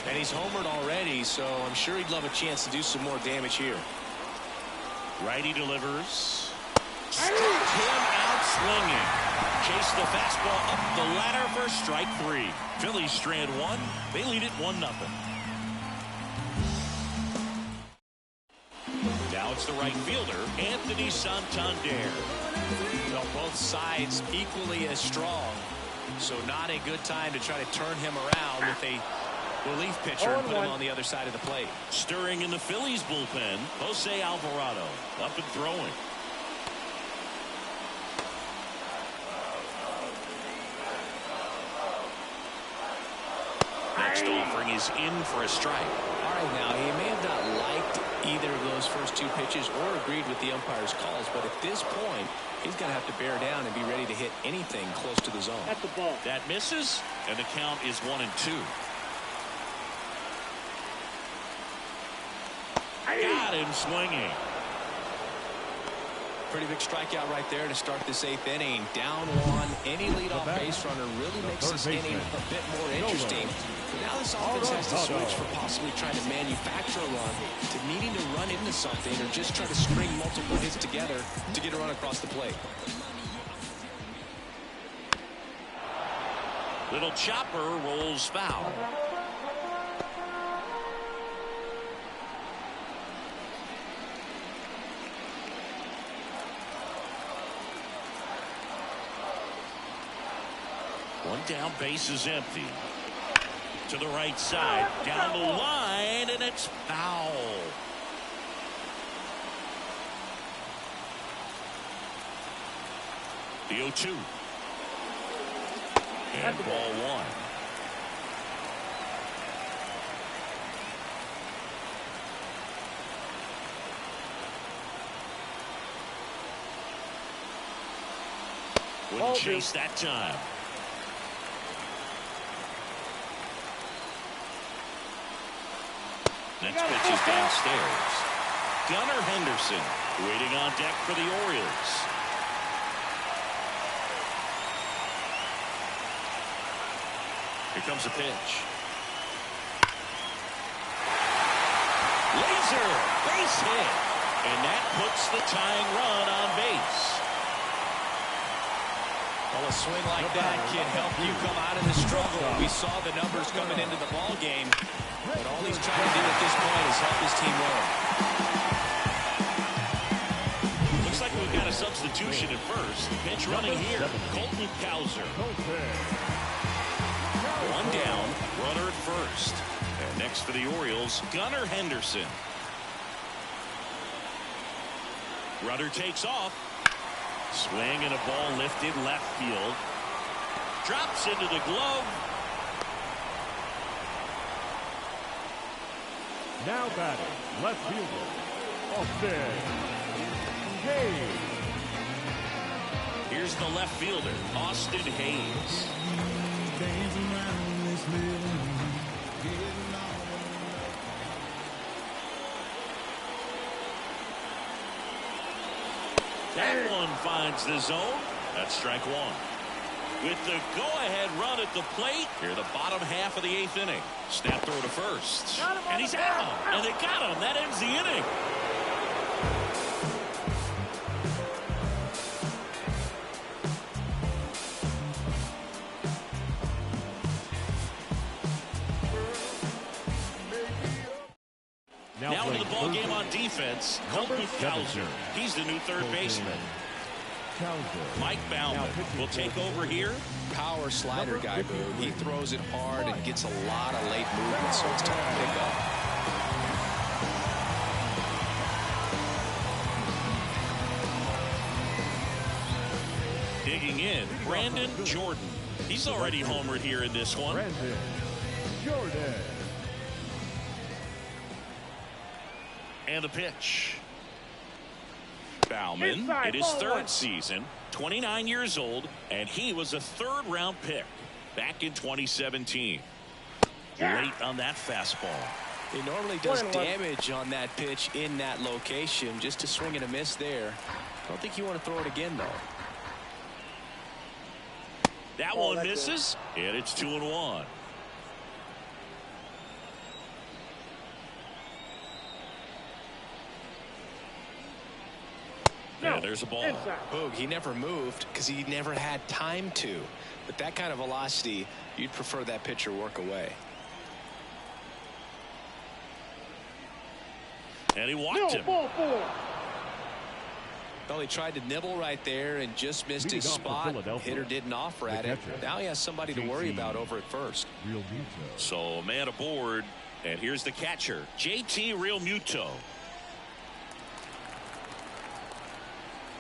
And he's homered already, so I'm sure he'd love a chance to do some more damage here. Righty delivers. Struck him out swinging. Chase the fastball up the ladder for strike 3. Phillies strand 1. They lead it 1-0. Now it's the right fielder, Anthony Santander. Well, both sides equally as strong, so not a good time to try to turn him around with a relief pitcher and put him on the other side of the plate. Stirring in the Phillies bullpen, Jose Alvarado up and throwing. Next offering is in for a strike. All right, now he may have not liked either of those first 2 pitches or agreed with the umpire's calls, but at this point he's going to have to bear down and be ready to hit anything close to the zone. That's the ball. That misses, and the count is 1-2. Got him swinging. Pretty big strikeout right there to start this 8th inning. Down 1. Any leadoff base runner really makes this inning a bit more interesting. Now this offense has to switch from possibly trying to manufacture a run to needing to run into something or just try to string multiple hits together to get a run across the plate. Little chopper rolls foul. One down, base is empty. To the right side, down the line, and it's foul. The 0-2. And ball 1. Wouldn't chase that time. Next pitch is downstairs. Gunnar Henderson waiting on deck for the Orioles. Here comes a pitch. Laser base hit, and that puts the tying run on base. Well, a swing like that can help you come out of the struggle. We saw the numbers coming into the ball game, but all he's trying to do at this point is help his team win. Looks like we've got a substitution at first. Pitch running here. Colton Cowser. One down, runner at first. And next for the Orioles, Gunnar Henderson. Runner takes off. Swing and a ball lifted left field. Drops into the glove. Now batting, left fielder, Austin Hayes. Here's the left fielder, Austin Hayes. Dancing around this living room, getting all That one finds the zone. That's strike one. With the go-ahead run at the plate, here the bottom half of the 8th inning. Snap throw to first. And he's out. And they got him. That ends the inning. Now into the ball game on defense, Colton Cowser. He's the new third baseman. Mike Baumann will take over here. Power slider guy, Boo. He throws it hard and gets a lot of late movement, so it's tough to pick up. Digging in, Brandon Jordan. He's already homered here in this one. Brandon Jordan. And the pitch. Baumann in his third season, 29 years old, and he was a third-round pick back in 2017. Late on that fastball. He normally does damage on that pitch in that location. Just a swing and a miss there. I don't think you want to throw it again, though. That one misses, and it's 2-1. Yeah, there's a ball. Boog, he never moved because he never had time to. With that kind of velocity, you'd prefer that pitcher work away. And he walked him. Well, he tried to nibble right there and just missed his spot. Hitter didn't offer at it. Now he has somebody to worry about over at first. So a man aboard, and here's the catcher, JT Realmuto.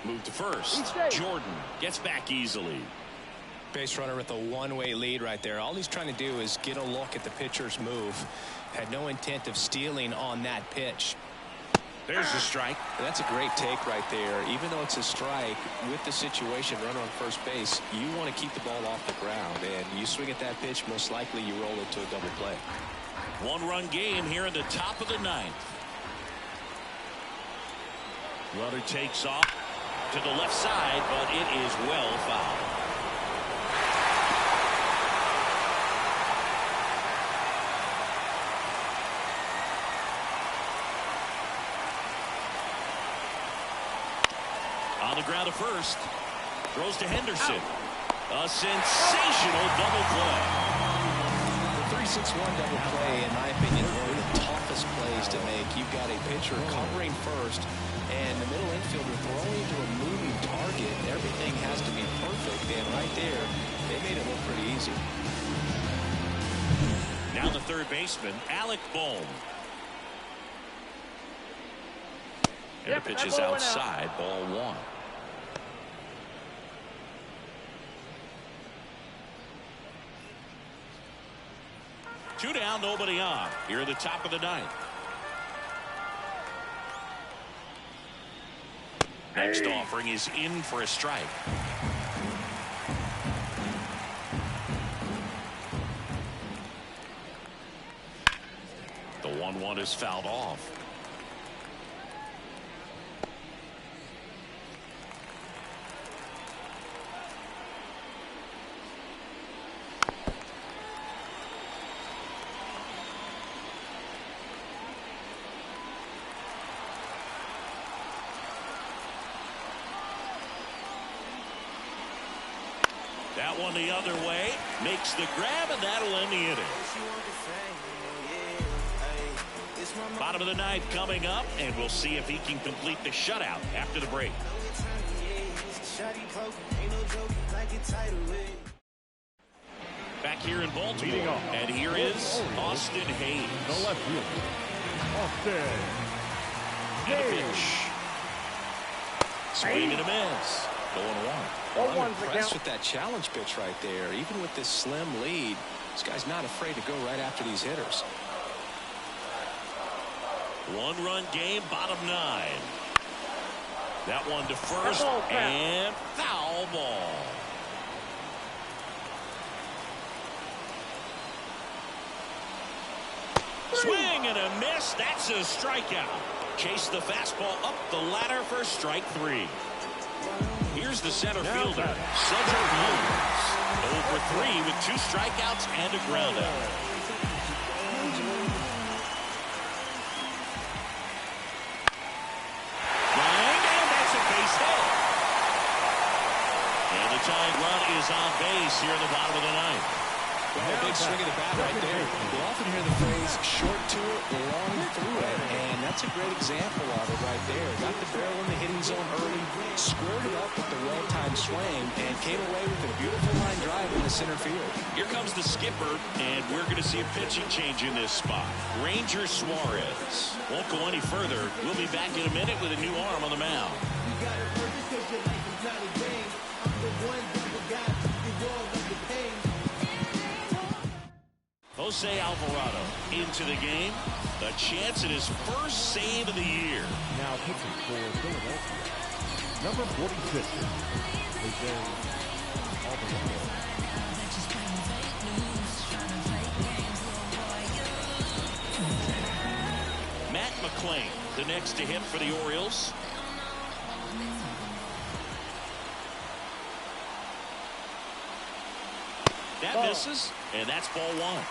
Move to first. Jordan gets back easily. Base runner with a one-way lead right there. All he's trying to do is get a look at the pitcher's move. Had no intent of stealing on that pitch. There's the strike. That's a great take right there. Even though it's a strike, with the situation, runner on first base, you want to keep the ball off the ground. And you swing at that pitch, most likely you roll it to a double play. One-run game here in the top of the 9th. Runner takes off to the left side, but it is well fouled. On the ground to first. Throws to Henderson. A sensational double play. The 3-6-1 double play, in my opinion, one of the toughest plays to make. You've got a pitcher covering first, and the middle infielder throwing to a moving target. Everything has to be perfect, and right there, they made it look pretty easy. Now the third baseman, Alec Bohm. And the pitch is outside, ball one. Two down, nobody on. Here at the top of the 9th. Next offering is in for a strike. The 1-1 is fouled off. That one the other way, makes the grab, and that'll end the inning. Bottom of the ninth coming up, and we'll see if he can complete the shutout after the break. Back here in Baltimore, and here is Austin Hayes. The left fielder, Austin And a pitch. Swing and a miss. 0-1. I'm impressed with that challenge pitch right there. Even with this slim lead, this guy's not afraid to go right after these hitters. One-run game, bottom 9. That one to first, and foul ball. Swing and a miss. That's a strikeout. Chase the fastball up the ladder for strike 3. Here's the center fielder, Cedric Mullins. 0 for 3 with 2 strikeouts and a groundout. And that's a base hit. And the tying run is on base here in the bottom of the ninth. Well, a big swing of the bat right there. We often hear the phrase short to it, long through it, and that's a great example of it right there. Got the barrel in the hitting zone early, squared it up with the well-timed swing, and came away with a beautiful line drive in the center field. Here comes the skipper, and we're going to see a pitching change in this spot. Ranger Suarez won't go any further. We'll be back in a minute with a new arm on the mound. Jose Alvarado into the game. A chance at his first save of the year. Now pitching for Philadelphia, number 46, Jose Alvarado. Matt McClain, the next to hit for the Orioles. That misses, and that's ball 1.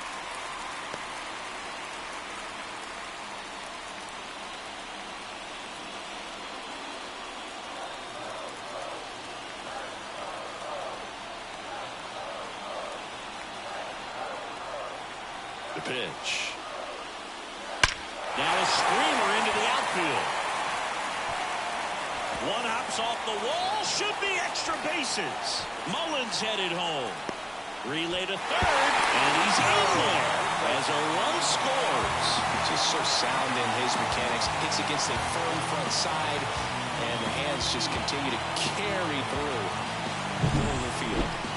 The pitch. Now a screamer into the outfield. One hops off the wall. Should be extra bases. Mullins headed home. Relay to third, and he's in there as a run scores. Just so sound in his mechanics. Hits against a firm front side, and the hands just continue to carry through the middle of the field.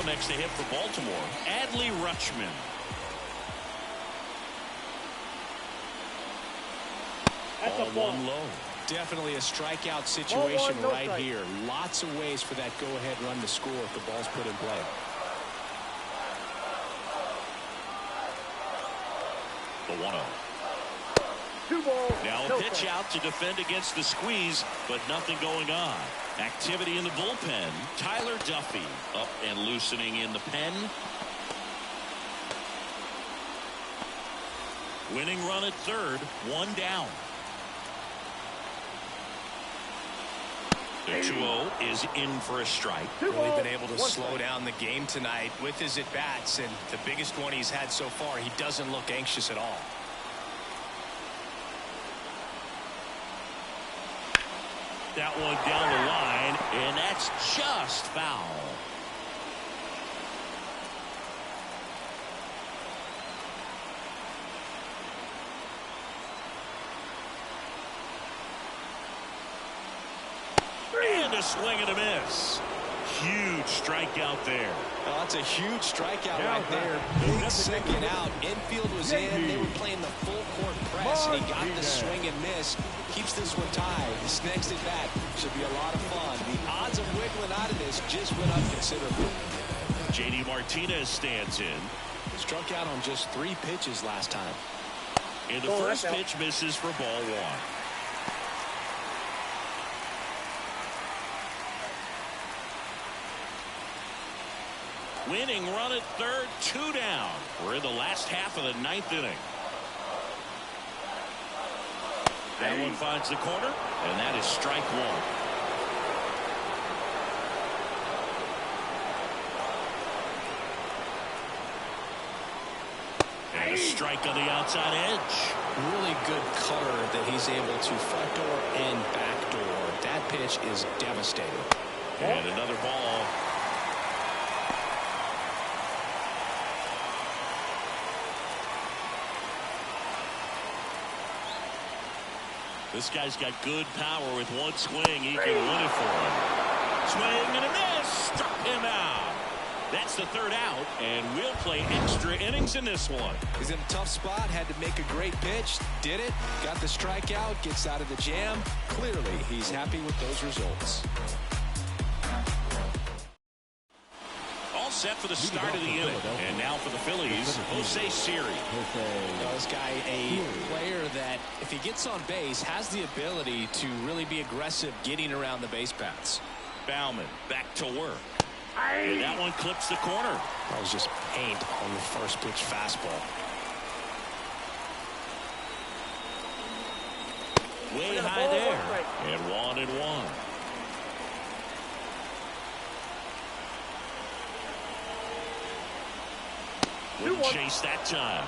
Next to hit for Baltimore, Adley Rutschman. Ball 1 low. Definitely a strikeout situation right here. Lots of ways for that go-ahead run to score if the ball's put in play. The 1-0. Now a pitch out to defend against the squeeze, but nothing going on. Activity in the bullpen. Tyler Duffy up and loosening in the pen. Winning run at third, 1 down. The 2-0 is in for a strike. Really been able to slow down the game tonight with his at-bats, and the biggest one he's had so far, he doesn't look anxious at all. That one down the line, and that's just foul. And a swing and a miss. Huge strikeout there. Oh, that's a huge strikeout right there. Big second out. Infield was in. They were playing the full Yes, and he got the swing and miss. Keeps this one tied. This next at bat should be a lot of fun. The odds of wiggling out of this just went up considerably. JD Martinez stands in. Struck out on just 3 pitches last time. And the first pitch misses for ball 1. Winning run at third, 2 down. We're in the last half of the 9th inning. That one finds the corner, and that is strike 1. And a strike on the outside edge. Really good cutter that he's able to front door and back door. That pitch is devastating. And another ball. This guy's got good power. With one swing, he can win it for him. Swing and a miss. Struck him out. That's the 3rd out, and we'll play extra innings in this one. He's in a tough spot. Had to make a great pitch. Did it. Got the strikeout. Gets out of the jam. Clearly, he's happy with those results. All set for the start of the inning. And now for the Phillies, Jose Siri. This guy, a player that, if he gets on base, has the ability to really be aggressive getting around the base paths. Bauman back to work. And that one clips the corner. That was just paint on the first pitch fastball. Way high there. And 1-1. Wouldn't chase that time.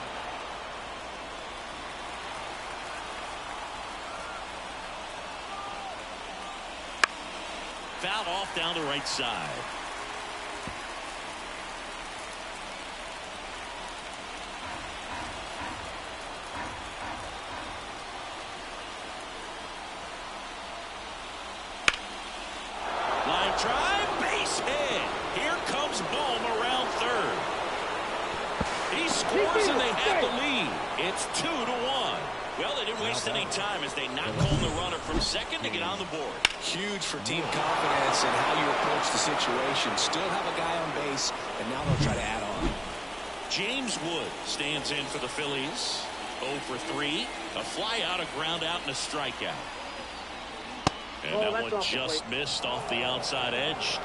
Fouled off down the right side. Line drive, base hit. Here comes Bohm around third. He scores and they have the lead. It's 2-1. Well, they didn't waste any time as they knock home the runner from second to get on the board. Huge for team confidence and how you approach the situation. Still have a guy on base, and now they'll try to add on. James Wood stands in for the Phillies. 0 for 3. A fly out, a ground out, and a strikeout. And that one just missed off the outside edge.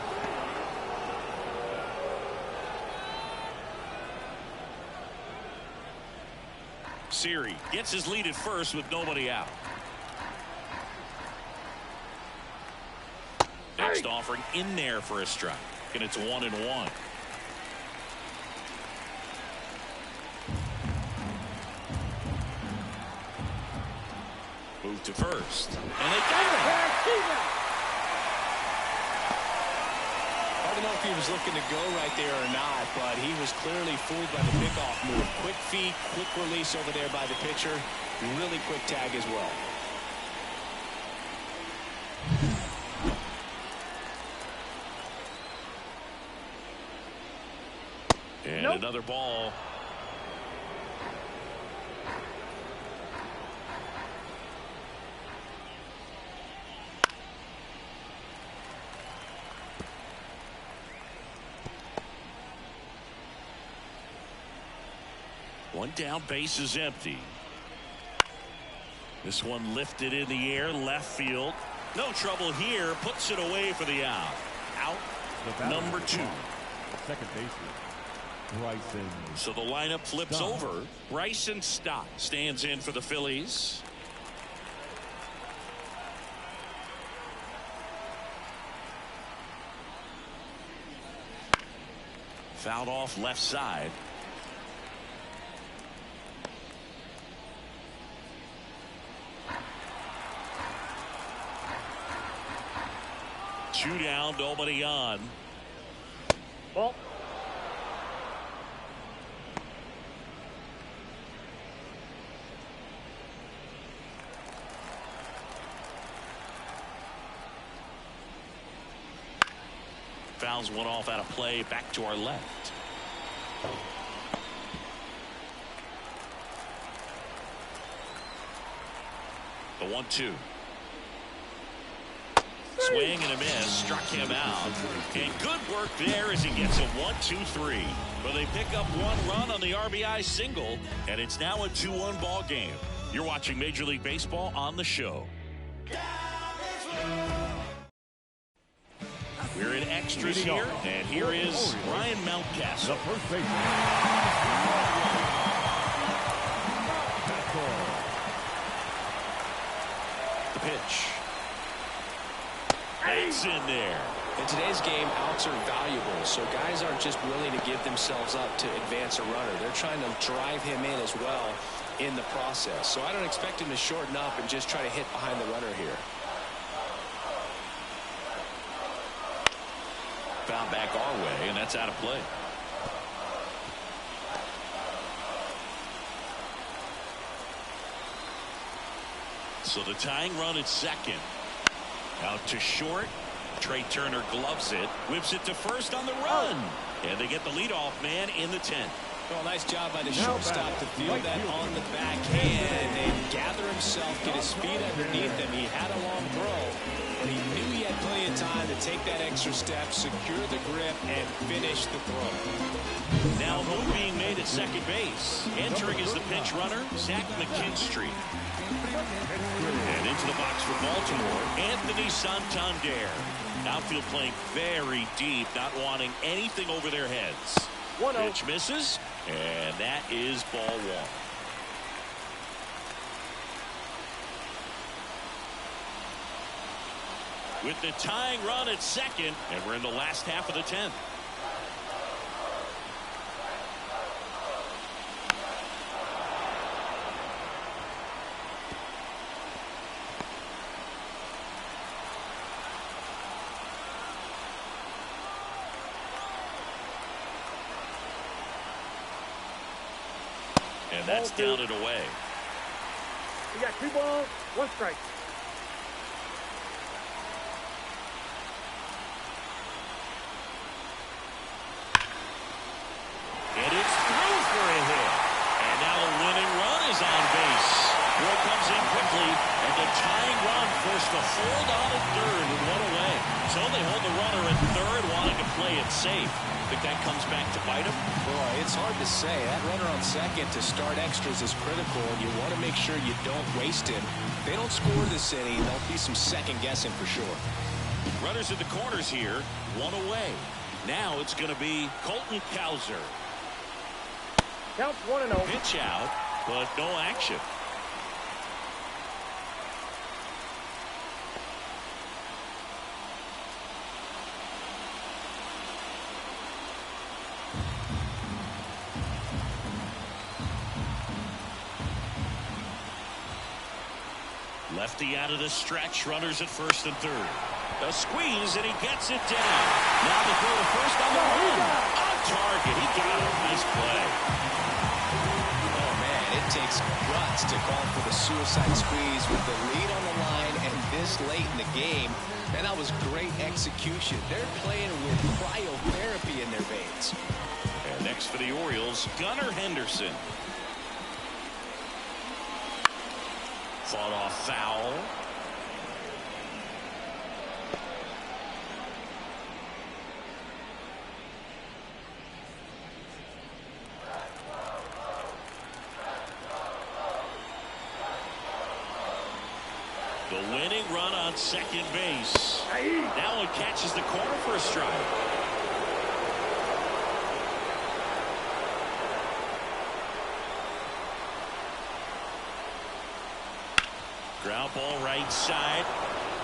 Siri gets his lead at first with nobody out. Next offering in there for a strike, and it's 1-1. Move to first, and they got it. I don't know if he was looking to go right there or not, but he was clearly fooled by the pickoff move. Quick feet, quick release over there by the pitcher. Really quick tag as well. And another ball. One down, base is empty. This one lifted in the air, left field. No trouble here, puts it away for the out. Out, number 2. Second baseman, Bryson. So the lineup flips over. Bryson Stott stands in for the Phillies. Fouled off left side. Two down, nobody on. Ball. Fouls one off out of play, back to our left. The 1-2. Swing and a miss, struck him out. And good work there as he gets a 1-2-3. Well, they pick up 1 run on the RBI single, and it's now a 2-1 ball game. You're watching Major League Baseball on the show. We're in extras here, and here is Ryan Mountcastle. The first baseman. The pitch. It's in there. In today's game, outs are valuable, so guys aren't just willing to give themselves up to advance a runner. They're trying to drive him in as well in the process. So I don't expect him to shorten up and just try to hit behind the runner here. Found back our way, and that's out of play. So the tying run at second. Out to short. Trey Turner gloves it. Whips it to first on the run. And they get the leadoff man in the 10th. Well, nice job by the shortstop to field that on the backhand and gather himself, get his feet underneath him. He had a long throw, but he knew he had plenty of time to take that extra step, secure the grip, and finish the throw. Now a move being made at second base. Entering is the pinch runner, Zach McKinstry. And into the box for Baltimore, Anthony Santander. Outfield playing very deep, not wanting anything over their heads. Pitch misses, and that is ball 1. With the tying run at second, and we're in the last half of the 10th. And that's down and away. You got 2 balls, 1 strike. And it's through for a hit. And now the winning run is on base. Roy comes in quickly, and the tying run forced a hold on at third with 1 away. So they hold the runner at third, wanting to play it safe. Think that comes back to bite him? Boy, it's hard to say. That runner on second to start extras is critical, and you want to make sure you don't waste him. If they don't score this inning, there'll be some second guessing for sure. Runners at the corners here, 1 away. Now it's going to be Colton Cowser. Counts 1-0. Pitch out, but no action. Lefty out of the stretch, runners at first and third. A squeeze, and he gets it down. Now the throw to first on the run. On target, he got it. Nice play. Oh, man, it takes guts to call for the suicide squeeze with the lead on the line and this late in the game. And that was great execution. They're playing with cryotherapy in their veins. And next for the Orioles, Gunnar Henderson. Fought off foul. The winning run on second base. Now it catches the corner for a strike. Ground ball right side.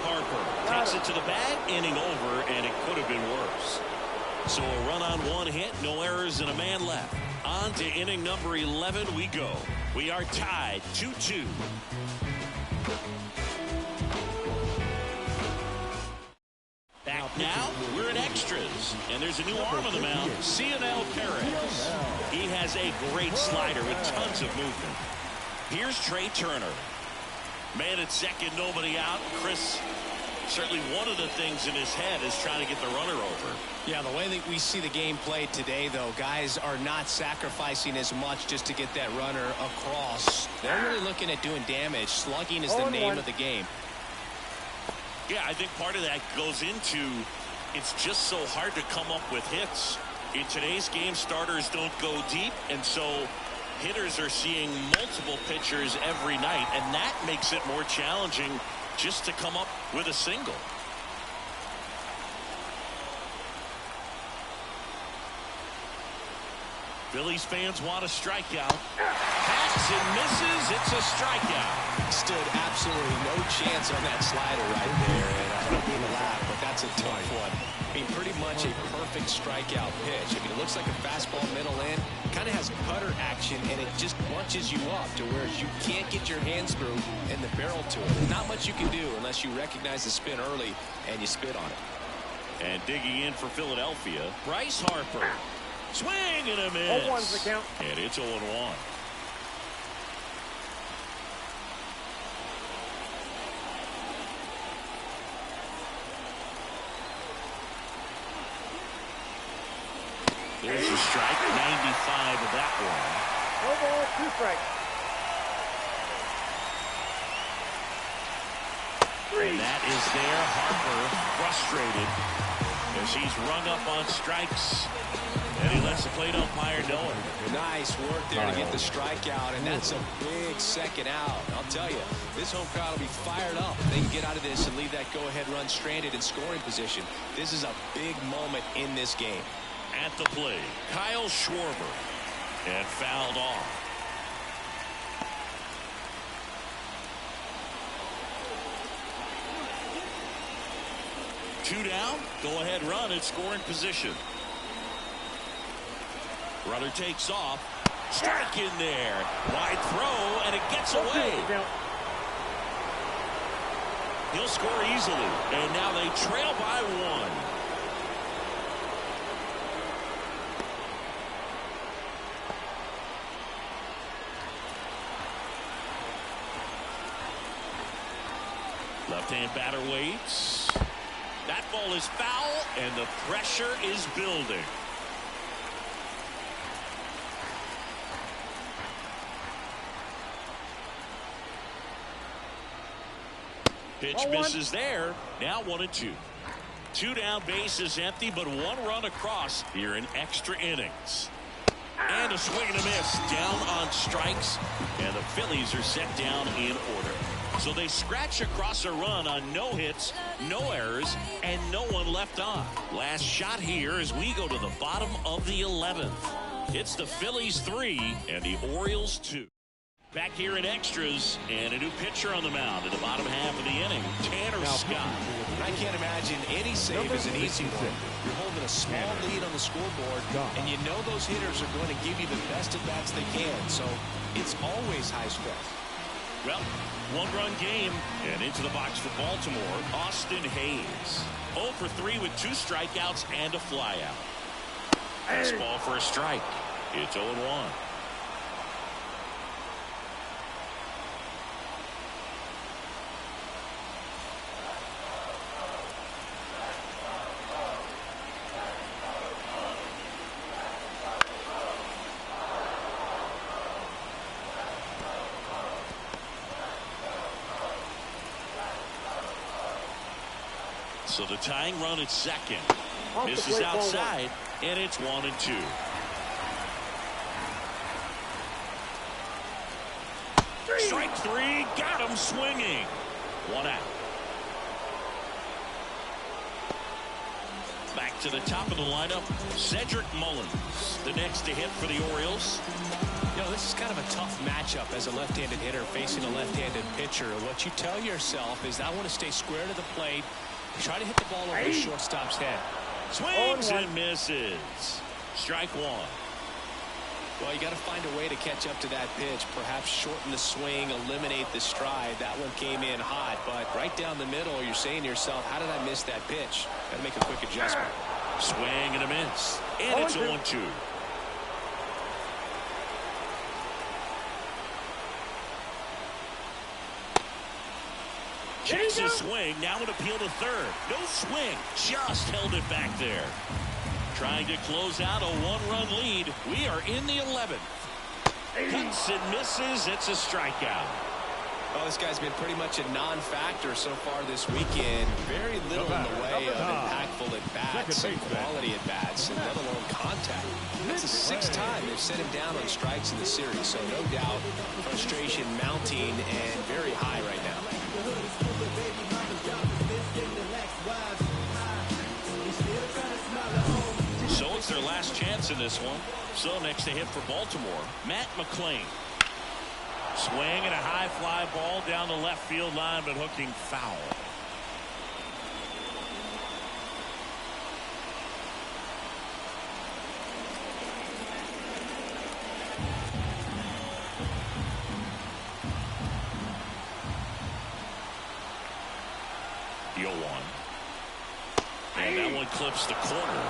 Harper takes it to the bag, inning over, and it could have been worse. So a run on 1 hit, no errors, and a man left. On to inning number 11 we go. We are tied 2-2. Back now, we're in extras, and there's a new arm on the mound, Cionel Perez. He has a great slider with tons of movement. Here's Trey Turner. Man at second, nobody out. Chris Certainly one of the things in his head is trying to get the runner over. Yeah, the way that we see the game played today, though, guys are not sacrificing as much just to get that runner across. They're really looking at doing damage. Slugging is the name of the game. Yeah, I think part of that goes into it's just so hard to come up with hits. In today's game, starters don't go deep, and so hitters are seeing multiple pitchers every night, and that makes it more challenging just to come up with a single. Phillies fans want a strikeout. Hacks and misses. It's a strikeout. Stood absolutely no chance on that slider right there. And I don't mean to laugh, but that's a tough one. I mean, pretty much a perfect strikeout pitch. I mean, it looks like a fastball middle in. Kind of has cutter action, and it just bunches you up to where you can't get your hands through and the barrel to it. Not much you can do unless you recognize the spin early and you spit on it. And digging in for Philadelphia, Bryce Harper. Swing and a miss. 0-1's the count. And it's 0-1. There's a strike, 95 of that one. No ball, 2 strikes. And that is there. Harper frustrated as he's rung up on strikes. And he lets the plate umpire know it. Nice work there to get the strikeout, and that's a big second out. I'll tell you, this home crowd will be fired up. They can get out of this and leave that go-ahead run stranded in scoring position. This is a big moment in this game. At the plate, Kyle Schwarber. And fouled off. Two down, go-ahead run at scoring position. Runner takes off. Strike in there. Wide throw, and it gets away. He'll score easily, and now they trail by 1. Left-hand batter waits. That ball is foul, and the pressure is building. Pitch misses there. Now 1-2. 2 down, base is empty, but 1 run across here in extra innings. And a swing and a miss. Down on strikes, and the Phillies are set down in order. So they scratch across a run on no hits, no errors, and no one left on. Last shot here as we go to the bottom of the 11th. It's the Phillies 3 and the Orioles 2. Back here in extras, and a new pitcher on the mound in the bottom half of the inning, Tanner Scott. I can't imagine any save is an easy one. You're holding a small lead on the scoreboard, and you know those hitters are going to give you the best at-bats they can, so it's always high stress. Well, 1-run game, and into the box for Baltimore, Austin Hayes. 0 for 3 with 2 strikeouts and a flyout. Fastball for a strike. It's 0-1. So the tying run at second. Misses outside, and it's 1-2. Strike 3, got him swinging. 1 out. Back to the top of the lineup, Cedric Mullins, the next to hit for the Orioles. You know, this is kind of a tough matchup as a left-handed hitter facing a left-handed pitcher. What you tell yourself is I want to stay square to the plate, try to hit the ball over the shortstop's head. Swings and misses. Strike 1. Well, you got to find a way to catch up to that pitch. Perhaps shorten the swing, eliminate the stride. That one came in hot, but right down the middle, you're saying to yourself, how did I miss that pitch? Got to make a quick adjustment. Swing and a miss. And it's 0-2. Checks his swing. Now an appeal to third. No swing. Just held it back there. Trying to close out a one-run lead. We are in the 11th. Cuts and misses. It's a strikeout. Well, this guy's been pretty much a non-factor so far this weekend. Very little in the way of impactful at-bats and quality at-bats, and let alone contact. That's the 6th time they've sent him down on strikes in the series, so no doubt frustration mounting and very high right now. So it's their last chance in this one. So next to hit for Baltimore, Matt McClain. Swing and a high fly ball down the left field line, but hooking foul. The 0-1. And that one clips the corner.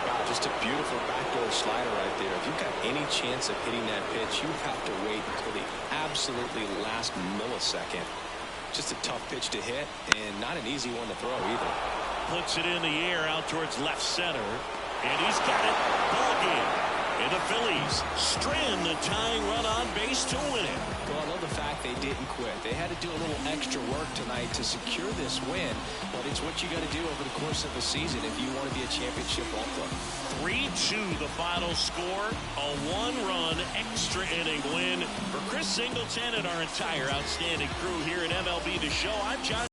Wow, just a beautiful backdoor slider right there. If you've got any chance of hitting that pitch, you have to wait until the absolutely last millisecond. Just a tough pitch to hit, and not an easy one to throw either. Puts it in the air out towards left center, and he's got it. Ball game. And the Phillies strand the tying run on base to win it. Well, I love the fact they didn't quit. They had to do a little extra work tonight to secure this win, but it's what you got to do over the course of a season if you want to be a championship ball club. 3-2 the final score. A one-run extra inning win for Chris Singleton and our entire outstanding crew here at MLB The Show. I'm John.